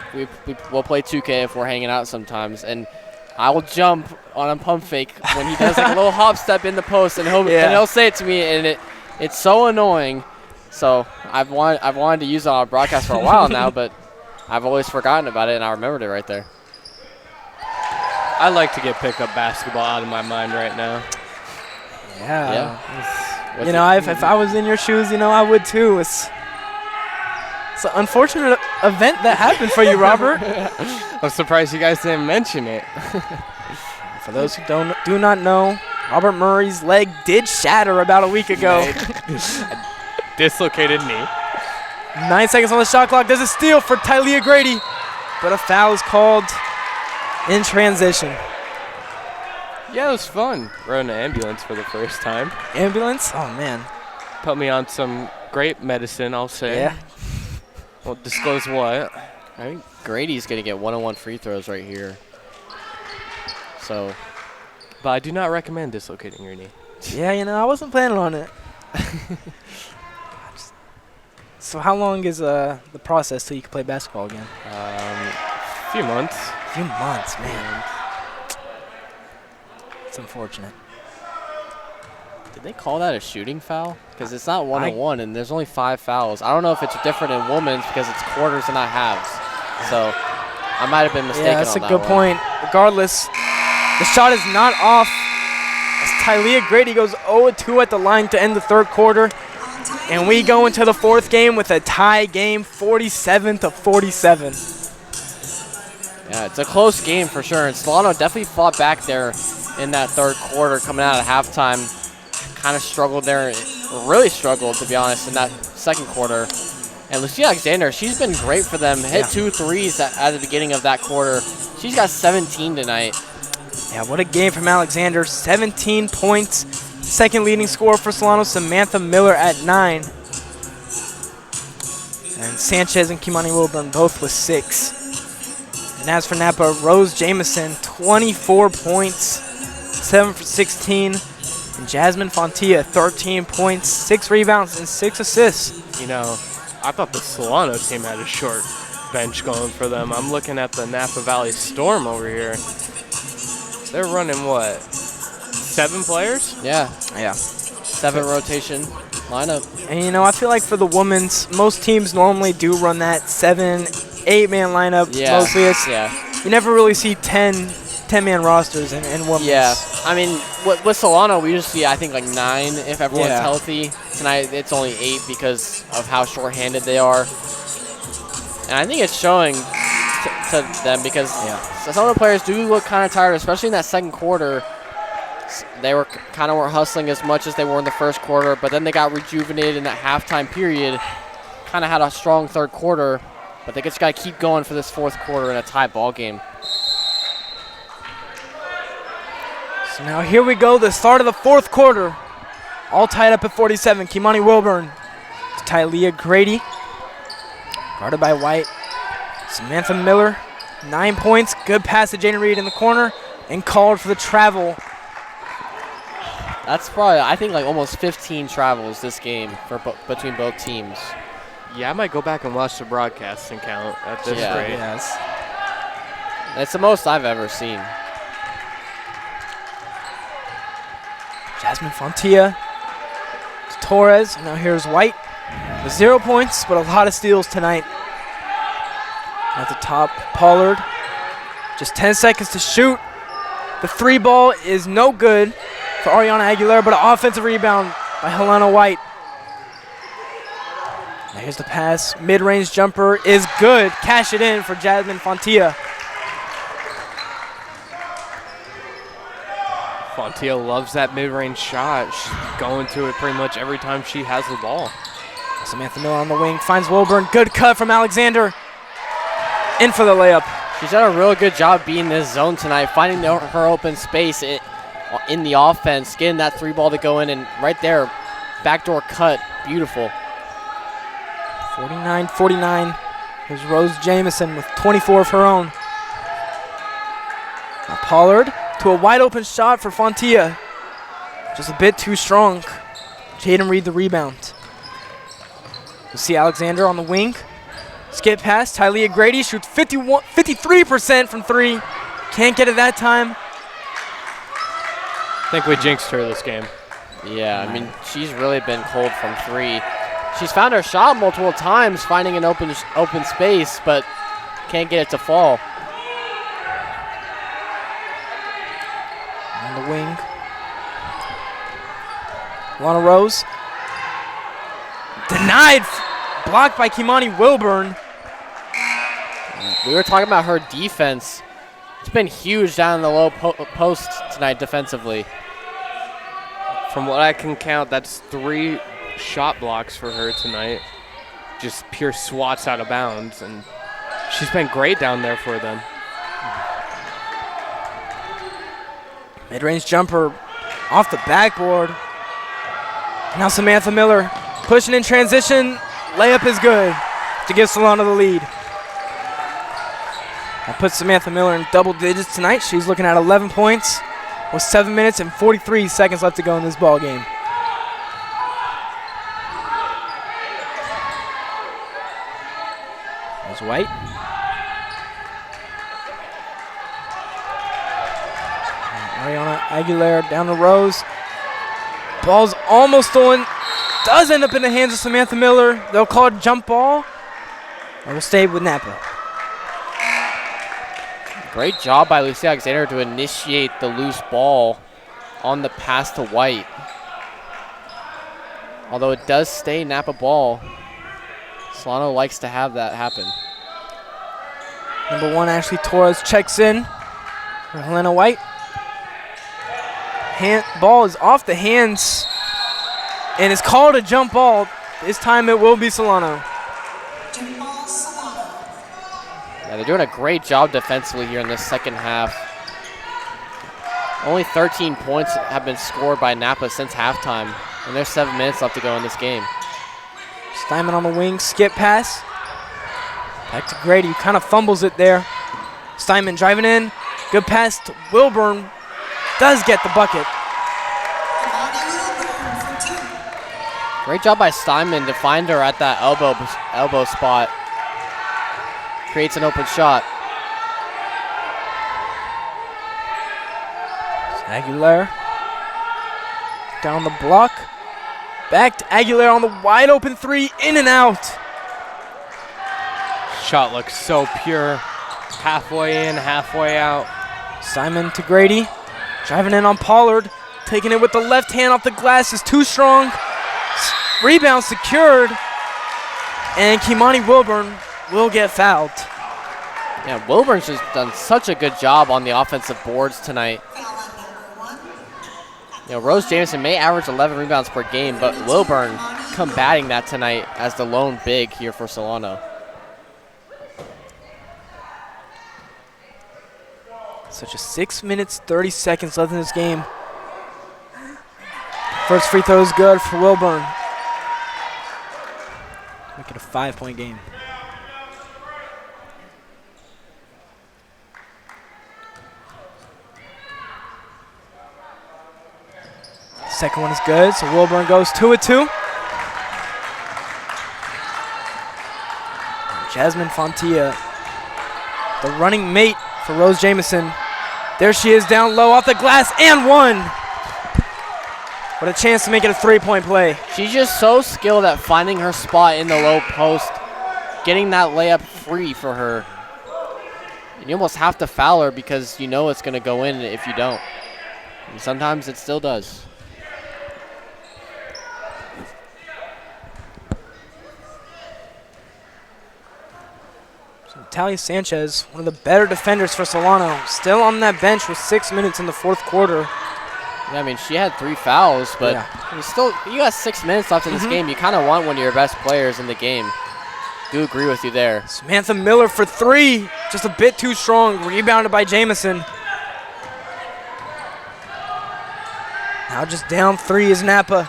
Speaker 2: we'll play 2K if we're hanging out sometimes, and I will jump on a pump fake when he does like a little hop step in the post, and he'll say it to me, and it's so annoying. So I've wanted to use it on our broadcast for a while now, but I've always forgotten about it, and I remembered it right there.
Speaker 3: I like to get pickup basketball out of my mind right now.
Speaker 1: Yeah. You know, if I was in your shoes, you know, I would too. It's an unfortunate event that happened for you, Robert.
Speaker 3: I'm surprised you guys didn't mention it.
Speaker 1: For those who do not know, Robert Murray's leg did shatter about a week ago.
Speaker 3: Dislocated knee.
Speaker 1: 9 seconds on the shot clock. There's a steal for Tylea Grady, but a foul is called in transition.
Speaker 3: Yeah, it was fun. Rode an ambulance for the first time.
Speaker 1: Ambulance? Oh, man.
Speaker 3: Put me on some great medicine, I'll say.
Speaker 1: Yeah.
Speaker 3: Won't disclose what.
Speaker 2: I think Grady's going to get one-on-one free throws right here. So,
Speaker 3: But I do not recommend dislocating your knee.
Speaker 1: Yeah, I wasn't planning on it. So how long is the process till you can play basketball again?
Speaker 3: A few months.
Speaker 1: A few months, man. It's unfortunate.
Speaker 2: did they call that a shooting foul? Because it's not one-on-one, and there's only 5 fouls. I don't know if it's different in women's because it's quarters and not halves. So I might have been mistaken on that.
Speaker 1: Yeah, that's a good point. Regardless, the shot is not off. As Tylea Grady goes 0-2 at the line to end the third quarter. And we go into the fourth game with a tie game, 47-47.
Speaker 2: Yeah, it's a close game for sure. And Solano definitely fought back there in that third quarter coming out of halftime. Kind of struggled there, really struggled, to be honest, in that second quarter. And Lucia Alexander, she's been great for them. Hit 2 threes at the beginning of that quarter. She's got 17 tonight.
Speaker 1: Yeah, what a game from Alexander. 17 points. Second leading scorer for Solano, Samantha Miller at 9. And Sanchez and Kimani Wilburn both with 6. And as for Napa, Rose Jameson, 24 points, 7 for 16. And Jasmine Fontilla, 13 points, 6 rebounds, and 6 assists.
Speaker 3: I thought the Solano team had a short bench going for them. I'm looking at the Napa Valley Storm over here. They're running what? 7 players?
Speaker 2: Yeah.
Speaker 1: Yeah.
Speaker 2: 7 rotation lineup.
Speaker 1: And, I feel like for the women's, most teams normally do run that 7, 8-man lineup.
Speaker 2: Yeah.
Speaker 1: Mostly it's,
Speaker 2: Yeah.
Speaker 1: you never really see 10-man rosters in women's.
Speaker 2: Yeah. I mean, with Solano, we usually see, I think, like 9 if everyone's healthy. Tonight, it's only 8 because of how shorthanded they are. And I think it's showing to them because some of the players do look kind of tired, especially in that second quarter. They weren't hustling as much as they were in the first quarter, but then they got rejuvenated in that halftime period. Kind of had a strong third quarter, but they just got to keep going for this fourth quarter in a tie ball game.
Speaker 1: So now here we go, the start of the fourth quarter. All tied up at 47. Kimani Wilburn to Tylea Grady. Guarded by White. Samantha Miller, 9 points. Good pass to Jane Reed in the corner and called for the travel.
Speaker 2: That's probably, I think, like almost 15 travels this game for between both teams.
Speaker 3: Yeah, I might go back and watch the broadcast and count at this rate.
Speaker 1: Yes.
Speaker 2: That's the most I've ever seen.
Speaker 1: Jasmine Fontilla to Torres. Now here's White with 0 points, but a lot of steals tonight. At the top, Pollard. Just 10 seconds to shoot. The 3 ball is no good for Ariana Aguilera, but an offensive rebound by Helena White. Now here's the pass. Mid-range jumper is good. Cash it in for Jasmine Fontilla.
Speaker 3: Fontilla loves that mid-range shot. She's going to it pretty much every time she has the ball.
Speaker 1: Samantha Miller on the wing finds Wilburn. Good cut from Alexander. In for the layup.
Speaker 2: She's done a real good job being in this zone tonight, finding her open space in the offense, getting that 3 ball to go in, and right there, backdoor cut, beautiful.
Speaker 1: 49-49. Here's Rose Jameson with 24 of her own. Now Pollard to a wide open shot for Fontilla. Just a bit too strong. Jaden Reed the rebound. You see Alexander on the wing. Skip pass. Tylea Grady shoots 53% from 3. Can't get it that time.
Speaker 3: I think we jinxed her this game.
Speaker 2: Yeah, I mean, she's really been cold from 3. She's found her shot multiple times, finding an open space, but can't get it to fall.
Speaker 1: On the wing. Lana Rose. Denied. Blocked by Kimani Wilburn.
Speaker 2: We were talking about her defense. It's been huge down in the low post tonight defensively.
Speaker 3: From what I can count, that's 3 shot blocks for her tonight. Just pure swats out of bounds, and she's been great down there for them.
Speaker 1: Mid-range jumper off the backboard. Now Samantha Miller pushing in transition. Layup is good to give Solano the lead. That puts Samantha Miller in double digits tonight. She's looking at 11 points with 7 minutes and 43 seconds left to go in this ball game. There's White. Ariana Aguilera down the rows. Ball's almost stolen. Does end up in the hands of Samantha Miller. They'll call it jump ball. And we'll stay with Napa.
Speaker 2: Great job by Lucy Alexander to initiate the loose ball on the pass to White. Although it does stay Napa ball, Solano likes to have that happen.
Speaker 1: Number 1, Ashley Torres checks in for Helena White. Ball is off the hands and it's called a jump ball. This time it will be Solano.
Speaker 2: Yeah, they're doing a great job defensively here in this second half. Only 13 points have been scored by Napa since halftime, and there's 7 minutes left to go in this game.
Speaker 1: Steinman on the wing, skip pass. Back to Grady, who kind of fumbles it there. Steinman driving in, good pass to Wilburn. Does get the bucket.
Speaker 2: Great job by Steinman to find her at that elbow spot. Creates an open shot.
Speaker 1: Aguilera down the block. Back to Aguilera on the wide open 3, in and out.
Speaker 3: Shot looks so pure. Halfway in, halfway out.
Speaker 1: Simon to Grady. Driving in on Pollard. Taking it with the left hand off the glass is too strong. Rebound secured. And Kimani Wilburn will get fouled.
Speaker 2: Yeah, Wilburn's just done such a good job on the offensive boards tonight. You know, Rose Jameson may average 11 rebounds per game, but Wilburn combating that tonight as the lone big here for Solano.
Speaker 1: So just 6 minutes, 30 seconds left in this game. First free throw is good for Wilburn. Make it a 5-point game. Second one is good, so Wilburn goes 2-2. Jasmine Fontilla, the running mate for Rose Jameson. There she is down low off the glass and one. What a chance to make it a 3-point play.
Speaker 2: She's just so skilled at finding her spot in the low post, getting that layup free for her. And you almost have to foul her because you know it's going to go in if you don't. And sometimes it still does.
Speaker 1: Talia Sanchez, one of the better defenders for Solano, still on that bench with 6 minutes in the fourth quarter.
Speaker 2: Yeah, I mean, she had 3 fouls, but you got 6 minutes left in this game. You kind of want one of your best players in the game. Do agree with you there.
Speaker 1: Samantha Miller for 3, just a bit too strong, rebounded by Jameson. Now just down 3 is Napa.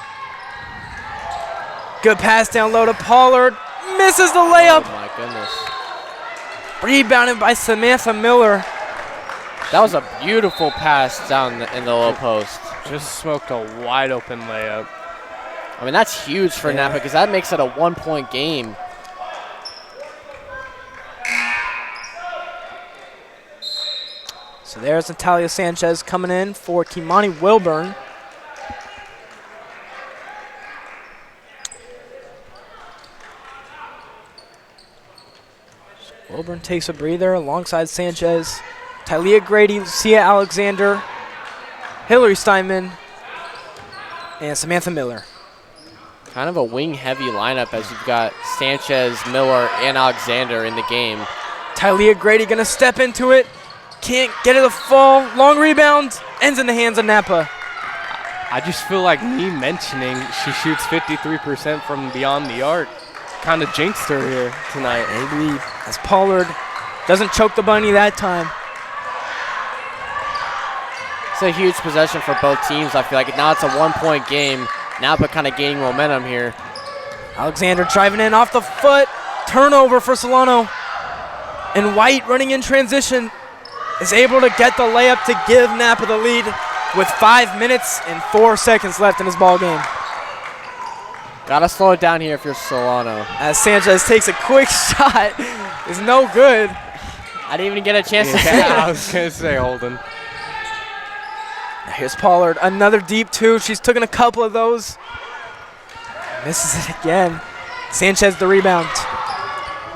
Speaker 1: Good pass down low to Pollard, misses the layup.
Speaker 2: Oh my goodness.
Speaker 1: Rebounded by Samantha Miller.
Speaker 2: That was a beautiful pass down in the low post.
Speaker 3: Just smoked a wide open layup.
Speaker 2: I mean, that's huge for Napa because that makes it a 1-point game.
Speaker 1: So there's Natalia Sanchez coming in for Kimani Wilburn. Wilburn takes a breather alongside Sanchez. Talia Grady, Lucia Alexander, Hillary Steinman, and Samantha Miller.
Speaker 2: Kind of a wing-heavy lineup as you've got Sanchez, Miller, and Alexander in the game.
Speaker 1: Talia Grady gonna step into it. Can't get it to fall. Long rebound. Ends in the hands of Napa.
Speaker 3: I just feel like me mentioning she shoots 53% from beyond the arc kind of jinxed her here tonight.
Speaker 1: Maybe as Pollard doesn't choke the bunny that time.
Speaker 2: It's a huge possession for both teams. I feel like now it's a 1-point game. Napa kind of gaining momentum here.
Speaker 1: Alexander driving in off the foot. Turnover for Solano. And White running in transition is able to get the layup to give Napa the lead with 5 minutes and 4 seconds left in this ball game.
Speaker 2: Gotta slow it down here if you're Solano.
Speaker 1: As Sanchez takes a quick shot. Is no good.
Speaker 2: I didn't even get a chance to say it.
Speaker 3: I was going to say Holden.
Speaker 1: Here's Pollard, another deep two. She's taken a couple of those. Misses it again. Sanchez the rebound.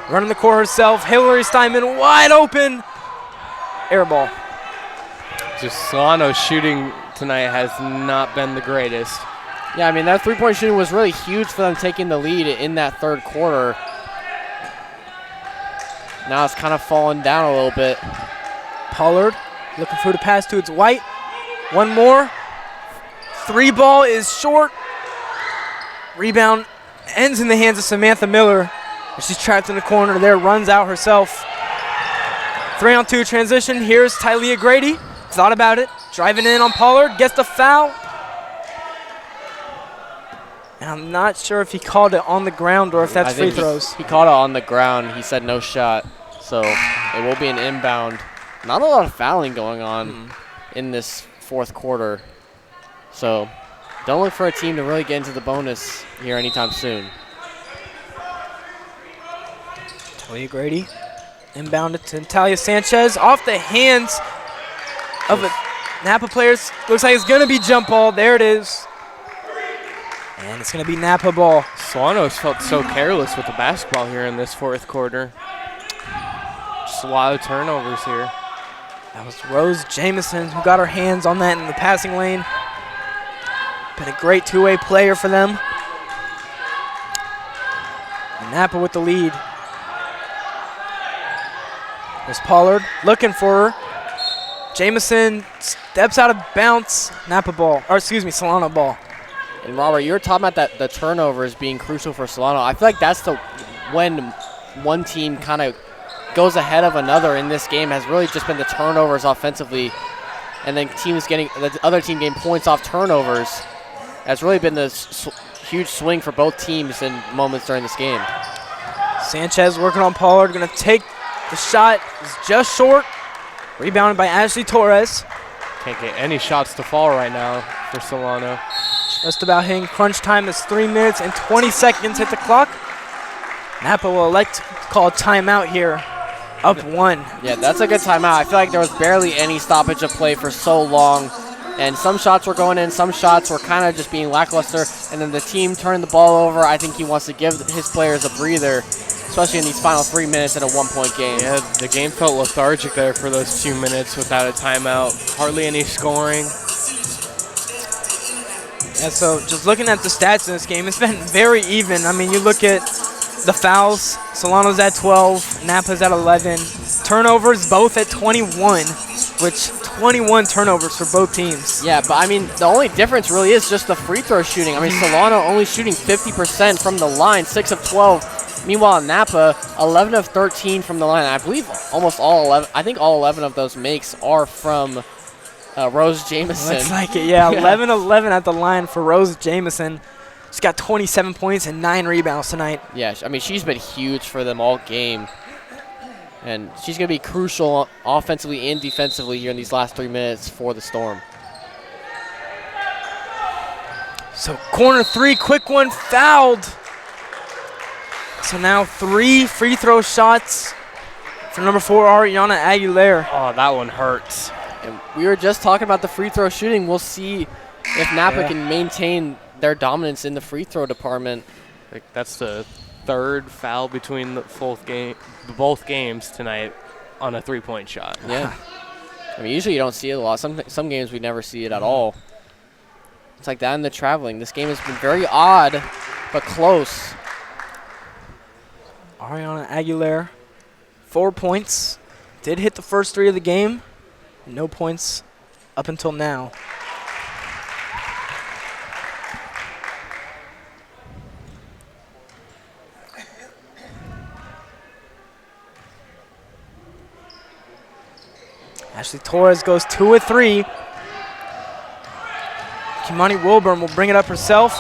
Speaker 1: Running the court herself. Hillary Steinman wide open. Air ball.
Speaker 3: Just Solano's shooting tonight has not been the greatest.
Speaker 2: Yeah, I mean, that three-point shooting was really huge for them taking the lead in that third quarter. Now it's kind of falling down a little bit.
Speaker 1: Pollard looking for the pass to its White. One more. Three ball is short. Rebound ends in the hands of Samantha Miller. She's trapped in the corner there, runs out herself. 3-on-2 transition. Here's Tylea Grady. Thought about it. Driving in on Pollard. Gets the foul. And I'm not sure if he called it on the ground or if that's free throws.
Speaker 2: He called it on the ground. He said no shot. So it will be an inbound. Not a lot of fouling going on in this fourth quarter. So don't look for a team to really get into the bonus here anytime soon.
Speaker 1: Talia Grady inbounded to Natalia Sanchez off the hands of a Napa players. Looks like it's going to be jump ball. There it is. And it's going to be Napa ball.
Speaker 3: Solano's felt so careless with the basketball here in this fourth quarter. Just a lot of turnovers here.
Speaker 1: That was Rose Jamison who got her hands on that in the passing lane. Been a great two-way player for them. And Napa with the lead. There's Pollard looking for her. Jamison steps out of bounds. Napa ball, or excuse me, Solano ball.
Speaker 2: And Robert, you were talking about the turnovers being crucial for Solano. I feel like that's when one team kind of goes ahead of another in this game has really just been the turnovers offensively, and then the other team getting points off turnovers. That's really been this huge swing for both teams in moments during this game.
Speaker 1: Sanchez working on Pollard, going to take the shot. It's just short. Rebounded by Ashley Torres.
Speaker 3: Can't get any shots to fall right now for Solano.
Speaker 1: Just about hitting crunch time as 3 minutes and 20 seconds hit the clock. Napa will elect to call a timeout here. Up one.
Speaker 2: Yeah, that's a good timeout. I feel like there was barely any stoppage of play for so long. And some shots were going in, some shots were kind of just being lackluster. And then the team turned the ball over. I think he wants to give his players a breather, especially in these final 3 minutes in a 1-point game.
Speaker 3: Yeah, the game felt lethargic there for those 2 minutes without a timeout. Hardly any scoring.
Speaker 1: Yeah, so just looking at the stats in this game, it's been very even. I mean, you look at the fouls, Solano's at 12, Napa's at 11. Turnovers both at 21, which 21 turnovers for both teams.
Speaker 2: Yeah, but I mean, the only difference really is just the free throw shooting. I mean, Solano only shooting 50% from the line, 6 of 12. Meanwhile, Napa, 11 of 13 from the line. I believe almost all 11, I think all 11 of those makes are from Rose Jamison.
Speaker 1: Looks like it, yeah. 11-11 at the line for Rose Jamison. She's got 27 points and 9 rebounds tonight.
Speaker 2: Yeah, I mean, she's been huge for them all game. And she's going to be crucial offensively and defensively here in these last 3 minutes for the Storm.
Speaker 1: So corner three, quick one, fouled. So now 3 free throw shots for number 4, Ariana Aguilera.
Speaker 3: Oh, that one hurts.
Speaker 2: And we were just talking about the free throw shooting. We'll see if Napa can maintain their dominance in the free throw department.
Speaker 3: That's the third foul between both games tonight on a 3-point shot.
Speaker 2: Yeah. I mean, usually you don't see it a lot. Some games we never see it at all. It's like that in the traveling. This game has been very odd, but close.
Speaker 1: Ariana Aguilera, 4 points. Did hit the first 3 of the game. No points up until now. Ashley Torres goes 2 of 3. Kimani Wilburn will bring it up herself.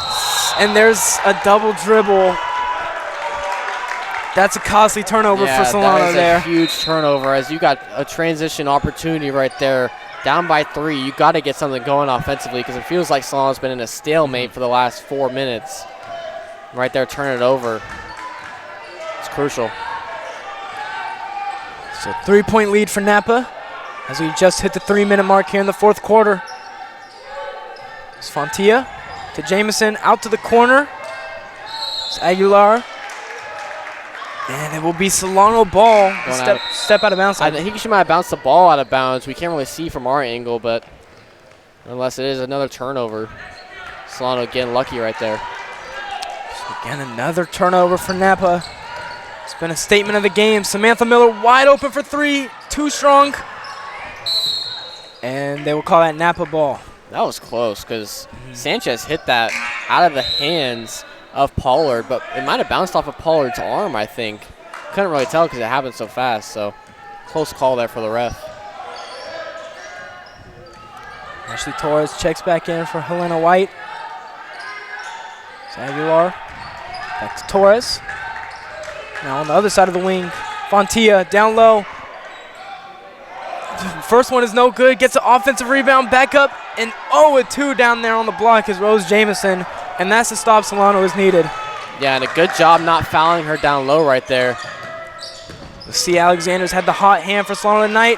Speaker 1: And there's a double dribble. That's a costly turnover for Solano there.
Speaker 2: That is a huge turnover as you got a transition opportunity right there. Down by 3, you got to get something going offensively because it feels like Solano's been in a stalemate for the last 4 minutes. Right there, turn it over. It's crucial.
Speaker 1: So 3-point lead for Napa as we just hit the 3-minute mark here in the fourth quarter. It's Fontilla to Jamison, out to the corner. It's Aguilar. And it will be Solano ball. Step out of bounds.
Speaker 2: I think she might have bounced the ball out of bounds. We can't really see from our angle, but unless it is another turnover. Solano getting lucky right there.
Speaker 1: So again, another turnover for Napa. It's been a statement of the game. Samantha Miller wide open for 3. Too strong. And they will call that Napa ball.
Speaker 2: That was close because Sanchez hit that out of the hands of Pollard, but it might have bounced off of Pollard's arm, I think. Couldn't really tell because it happened so fast, so close call there for the ref.
Speaker 1: Ashley Torres checks back in for Helena White. It's Aguilar. Back to Torres. Now on the other side of the wing, Fontilla down low. First one is no good. Gets an offensive rebound, back up, and 0-2 down there on the block is Rose Jamison, and that's the stop Solano is needed.
Speaker 2: Yeah, and a good job not fouling her down low right there.
Speaker 1: C. Alexander's had the hot hand for Solano tonight.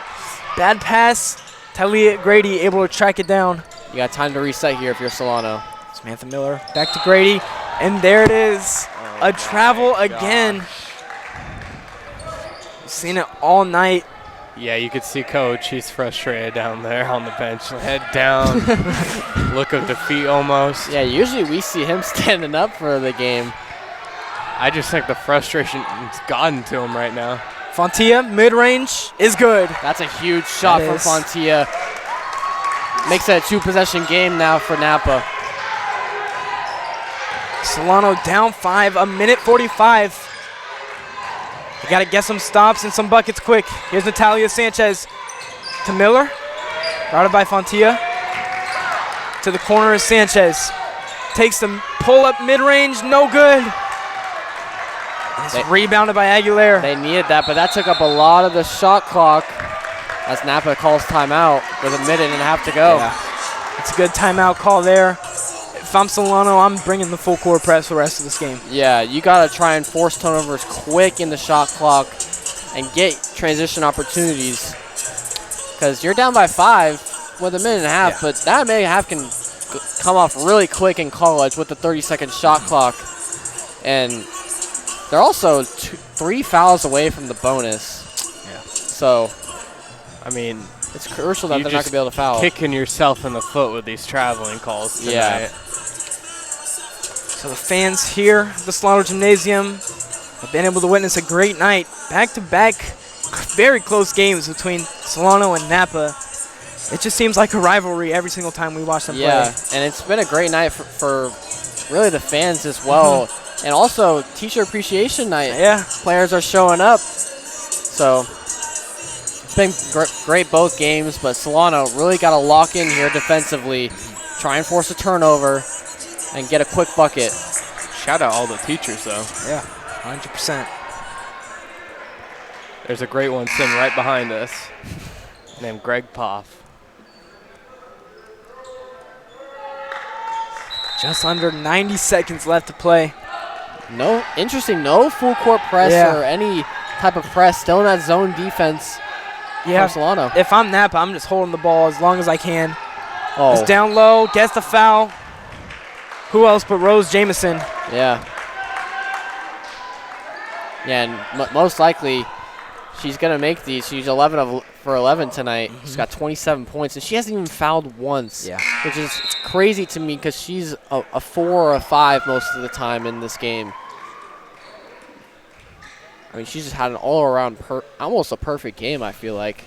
Speaker 1: Bad pass. Talia Grady able to track it down.
Speaker 2: You got time to reset here if you're Solano.
Speaker 1: Samantha Miller back to Grady, and there it is. A travel again. We've seen it all night.
Speaker 3: Yeah, you could see Coach. He's frustrated down there on the bench. Head down. Look of defeat almost.
Speaker 2: Yeah, usually we see him standing up for the game.
Speaker 3: I just think the frustration has gotten to him right now.
Speaker 1: Fontilla, mid-range, is good.
Speaker 2: That's a huge shot from Fontilla. Makes it a 2-possession game now for Napa.
Speaker 1: Solano down 5, a minute 45. You got to get some stops and some buckets quick. Here's Natalia Sanchez to Miller. Routed by Fontilla. To the corner is Sanchez. Takes the pull-up mid-range, no good. It's rebounded by Aguilera.
Speaker 2: They needed that, but that took up a lot of the shot clock as Napa calls timeout with a minute and a half to go.
Speaker 1: Yeah. It's a good timeout call there. If I'm Solano, I'm bringing the full court press for the rest of this game.
Speaker 2: Yeah, you got to try and force turnovers quick in the shot clock and get transition opportunities because you're down by 5 with a minute and a half, but that minute and a half can come off really quick in college with the 30-second shot clock. And they're also 3 fouls away from the bonus.
Speaker 3: Yeah.
Speaker 2: So,
Speaker 3: I mean,
Speaker 2: it's crucial that they're not going to be able to foul.
Speaker 3: Kicking yourself in the foot with these traveling calls tonight.
Speaker 2: Yeah.
Speaker 1: So the fans here at the Solano Gymnasium have been able to witness a great night. Back-to-back, very close games between Solano and Napa. It just seems like a rivalry every single time we watch them play.
Speaker 2: Yeah, and it's been a great night for really the fans as well. And also teacher appreciation night.
Speaker 1: Yeah.
Speaker 2: Players are showing up. So it's been great both games, but Solano really got to lock in here defensively, try and force a turnover, and get a quick bucket.
Speaker 3: Shout out all the teachers, though.
Speaker 1: Yeah, 100%.
Speaker 3: There's a great one sitting right behind us named Greg Poff.
Speaker 1: Just under 90 seconds left to play.
Speaker 2: No full court press or any type of press. Still in that zone defense for Solano.
Speaker 1: If I'm Napa, I'm just holding the ball as long as I can.
Speaker 2: Oh.
Speaker 1: It's down low, gets the foul. Who else but Rose Jamison?
Speaker 2: Yeah. Yeah, and most likely she's going to make these. She's 11 for 11 tonight. She's got 27 points, and she hasn't even fouled once.
Speaker 1: Yeah.
Speaker 2: Which is crazy to me because she's a 4 or a 5 most of the time in this game. I mean, she's just had an all-around, almost a perfect game, I feel like.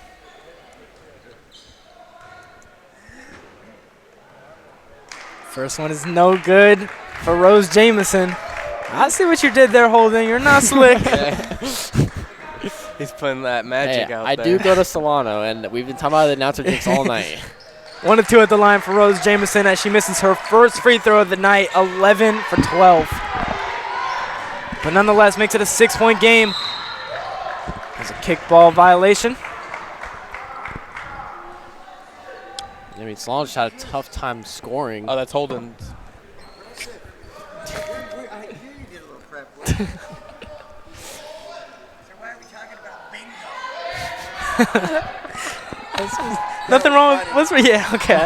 Speaker 1: First one is no good for Rose Jamison. I see what you did there, Holden. You're not slick.
Speaker 3: He's putting that magic out
Speaker 2: I
Speaker 3: there.
Speaker 2: do go to Solano, and we've been talking about the announcer jinx all night.
Speaker 1: 1 of 2 at the line for Rose Jamison as she misses her first free throw of the night, 11 for 12. But nonetheless, makes it a 6-point game. There's a kickball violation.
Speaker 2: I mean, Solano just had a tough time scoring.
Speaker 3: Oh, that's Holden.
Speaker 1: Nothing wrong with yeah, okay.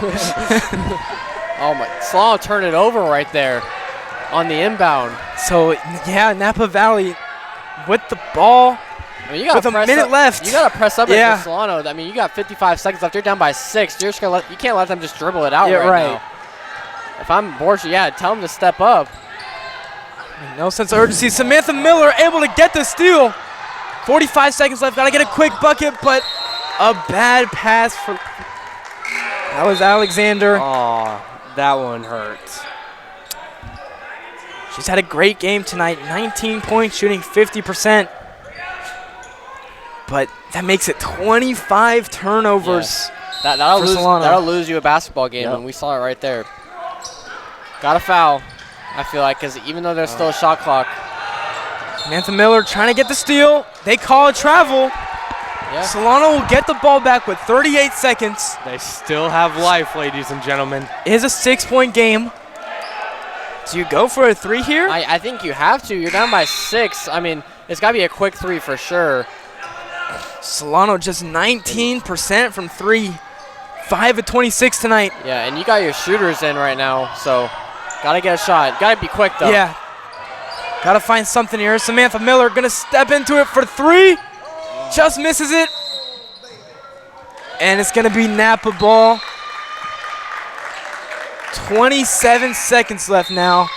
Speaker 2: Oh my, Solano turned it over right there on the inbound.
Speaker 1: So, yeah, Napa Valley with the ball.
Speaker 2: I mean, you got
Speaker 1: with a minute left.
Speaker 2: You got to press up
Speaker 1: Yeah.
Speaker 2: against Solano. I mean, you got 55 seconds left. You're down by 6. You're just gonna you can't let them just dribble it out right now. If I'm Borgia, yeah, tell them to step up.
Speaker 1: No sense of urgency. Samantha Miller able to get the steal. 45 seconds left. Got to get a quick bucket, but a bad pass for. That was Alexander.
Speaker 3: Oh, that one hurts.
Speaker 1: She's had a great game tonight. 19 points, shooting 50%. But that makes it 25 turnovers.
Speaker 2: Yeah. That'll
Speaker 1: for
Speaker 2: lose you a basketball game, and we saw it right there. Got a foul, I feel like, because even though there's still a shot clock.
Speaker 1: Samantha Miller trying to get the steal. They call a travel.
Speaker 2: Yeah.
Speaker 1: Solano will get the ball back with 38 seconds.
Speaker 3: They still have life, ladies and gentlemen.
Speaker 1: It is a 6-point game. Do you go for a 3 here?
Speaker 2: I think you have to. You're down by 6. I mean, it's got to be a quick 3 for sure.
Speaker 1: Solano just 19% from 3. 5 of 26 tonight.
Speaker 2: Yeah, and you got your shooters in right now, so got to get a shot. Got to be quick, though.
Speaker 1: Yeah. Got to find something here. Samantha Miller going to step into it for 3. Just misses it. And it's going to be Napa ball. 27 seconds left now.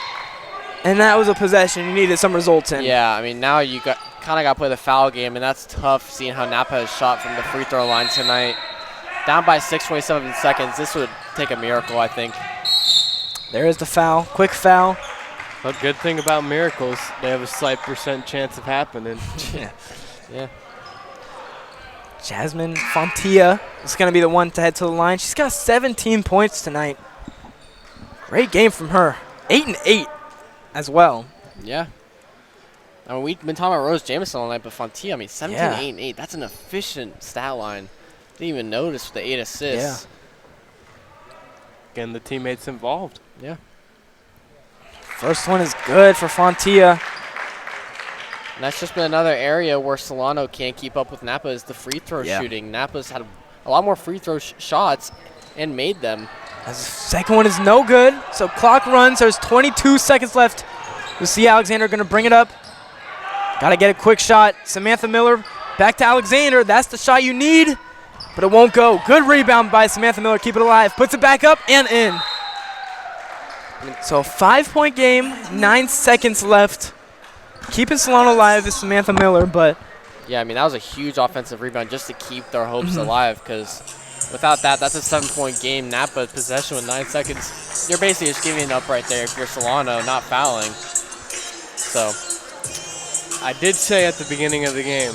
Speaker 1: And that was a possession you needed some results in.
Speaker 2: Yeah, I mean, now you kind of got to play the foul game, and that's tough seeing how Napa has shot from the free throw line tonight. Down by 6, 27 seconds. This would take a miracle, I think.
Speaker 1: There is the foul. Quick foul.
Speaker 3: A good thing about miracles, they have a slight % chance of happening.
Speaker 2: Yeah.
Speaker 1: Jasmine Fontilla is going to be the one to head to the line. She's got 17 points tonight. Great game from her. 8 and 8 as well.
Speaker 2: Yeah. I mean, we've been talking about Rose Jamison all night, but Fontilla, I mean, 17,
Speaker 1: Yeah.
Speaker 2: 8, and 8. That's an efficient stat line. Didn't even notice the 8 assists.
Speaker 3: Getting the teammates involved.
Speaker 2: Yeah.
Speaker 1: First one is good for Fontilla.
Speaker 2: And that's just been another area where Solano can't keep up with Napa is the free throw shooting. Napa's had a lot more free throw shots and made them.
Speaker 1: As the second one is no good, so clock runs. There's 22 seconds left. We see Alexander going to bring it up. Got to get a quick shot. Samantha Miller back to Alexander. That's the shot you need, but it won't go. Good rebound by Samantha Miller. Keep it alive. Puts it back up and in. So 5-point game, 9 seconds left. Keeping Solano alive is Samantha Miller, but
Speaker 2: Yeah, I mean, that was a huge offensive rebound just to keep their hopes alive, because without that, that's a 7-point game. Napa possession with 9 seconds. You're basically just giving up right there if you're Solano, not fouling. So,
Speaker 3: I did say at the beginning of the game,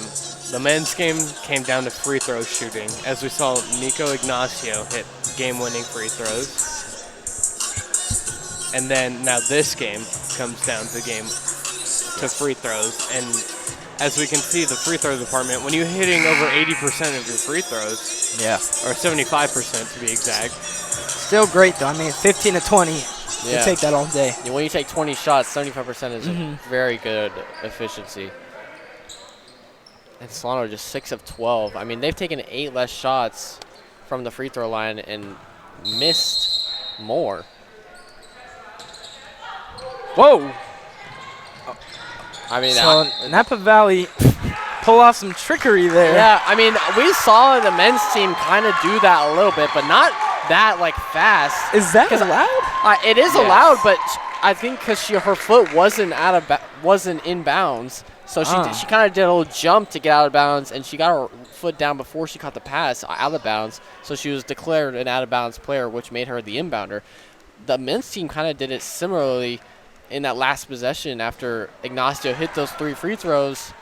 Speaker 3: the men's game came down to free throw shooting, as we saw Nico Ignacio hit game-winning free throws. And then now this game comes down to free throws. And as we can see, the free throw department, when you're hitting over 80% of your free throws, or 75% to be exact.
Speaker 1: still great, though. I mean, 15 to 20. You take that all day.
Speaker 2: Yeah, when you take 20 shots, 75% is a very good efficiency. And Solano just 6 of 12. I mean, they've taken 8 less shots from the free throw line and missed more.
Speaker 1: Whoa.
Speaker 2: I mean,
Speaker 1: So Napa Valley pull off some trickery there.
Speaker 2: yeah, I mean, we saw the men's team kind of do that a little bit, but not that, like, fast.
Speaker 1: Is that allowed?
Speaker 2: It is allowed, but I think because her foot wasn't in bounds, so she kind of did a little jump to get out of bounds, and she got her foot down before she caught the pass out of bounds, so she was declared an out-of-bounds player, which made her the inbounder. The men's team kind of did it similarly in that last possession after Ignacio hit those 3 free throws,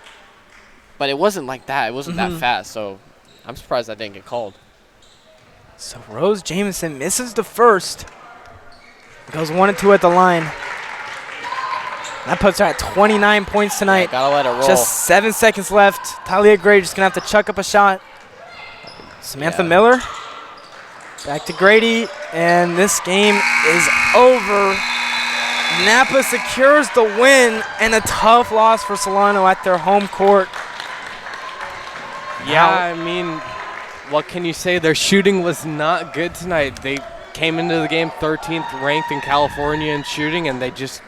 Speaker 2: but it wasn't like that. It wasn't that fast, so I'm surprised that didn't get called.
Speaker 1: So Rose Jamison misses the first. Goes 1 and 2 at the line. That puts her at 29 points tonight.
Speaker 2: Yeah, gotta let it roll.
Speaker 1: Just 7 seconds left. Talia Gray just gonna have to chuck up a shot. Samantha Miller. Back to Grady, and this game is over. Napa secures the win, and a tough loss for Solano at their home court.
Speaker 3: Yeah, I mean, what can you say? Their shooting was not good tonight. They came into the game 13th ranked in California in shooting, and they just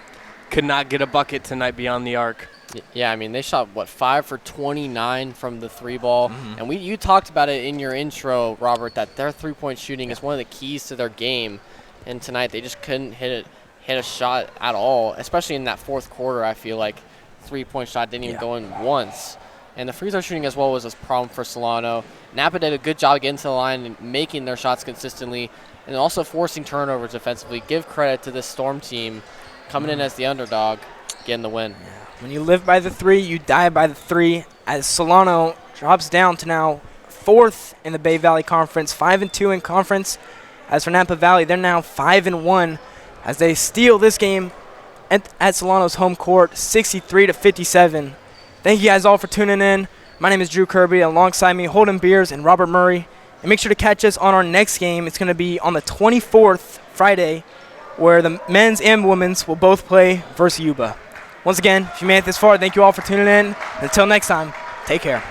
Speaker 3: could not get a bucket tonight beyond the arc.
Speaker 2: Yeah, I mean, they shot, 5 for 29 from the three ball. And you talked about it in your intro, Robert, that their three-point shooting is one of the keys to their game. And tonight they just couldn't hit a shot at all, especially in that fourth quarter. I feel like three-point shot didn't even go in once. And the free throw shooting as well was a problem for Solano. Napa did a good job getting to the line and making their shots consistently, and also forcing turnovers defensively. Give credit to this Storm team coming in as the underdog, getting the win.
Speaker 1: When you live by the three, you die by the three. As Solano drops down to now 4th in the Bay Valley Conference, 5 and 2 in conference. As for Napa Valley, they're now 5 and 1 as they steal this game at Solano's home court, 63-57. Thank you guys all for tuning in. My name is Drew Kirby. Alongside me, Holden Beers and Robert Murray. And make sure to catch us on our next game. It's going to be on the 24th, Friday, where the men's and women's will both play versus Yuba. Once again, if you made it this far, thank you all for tuning in. Until next time, take care.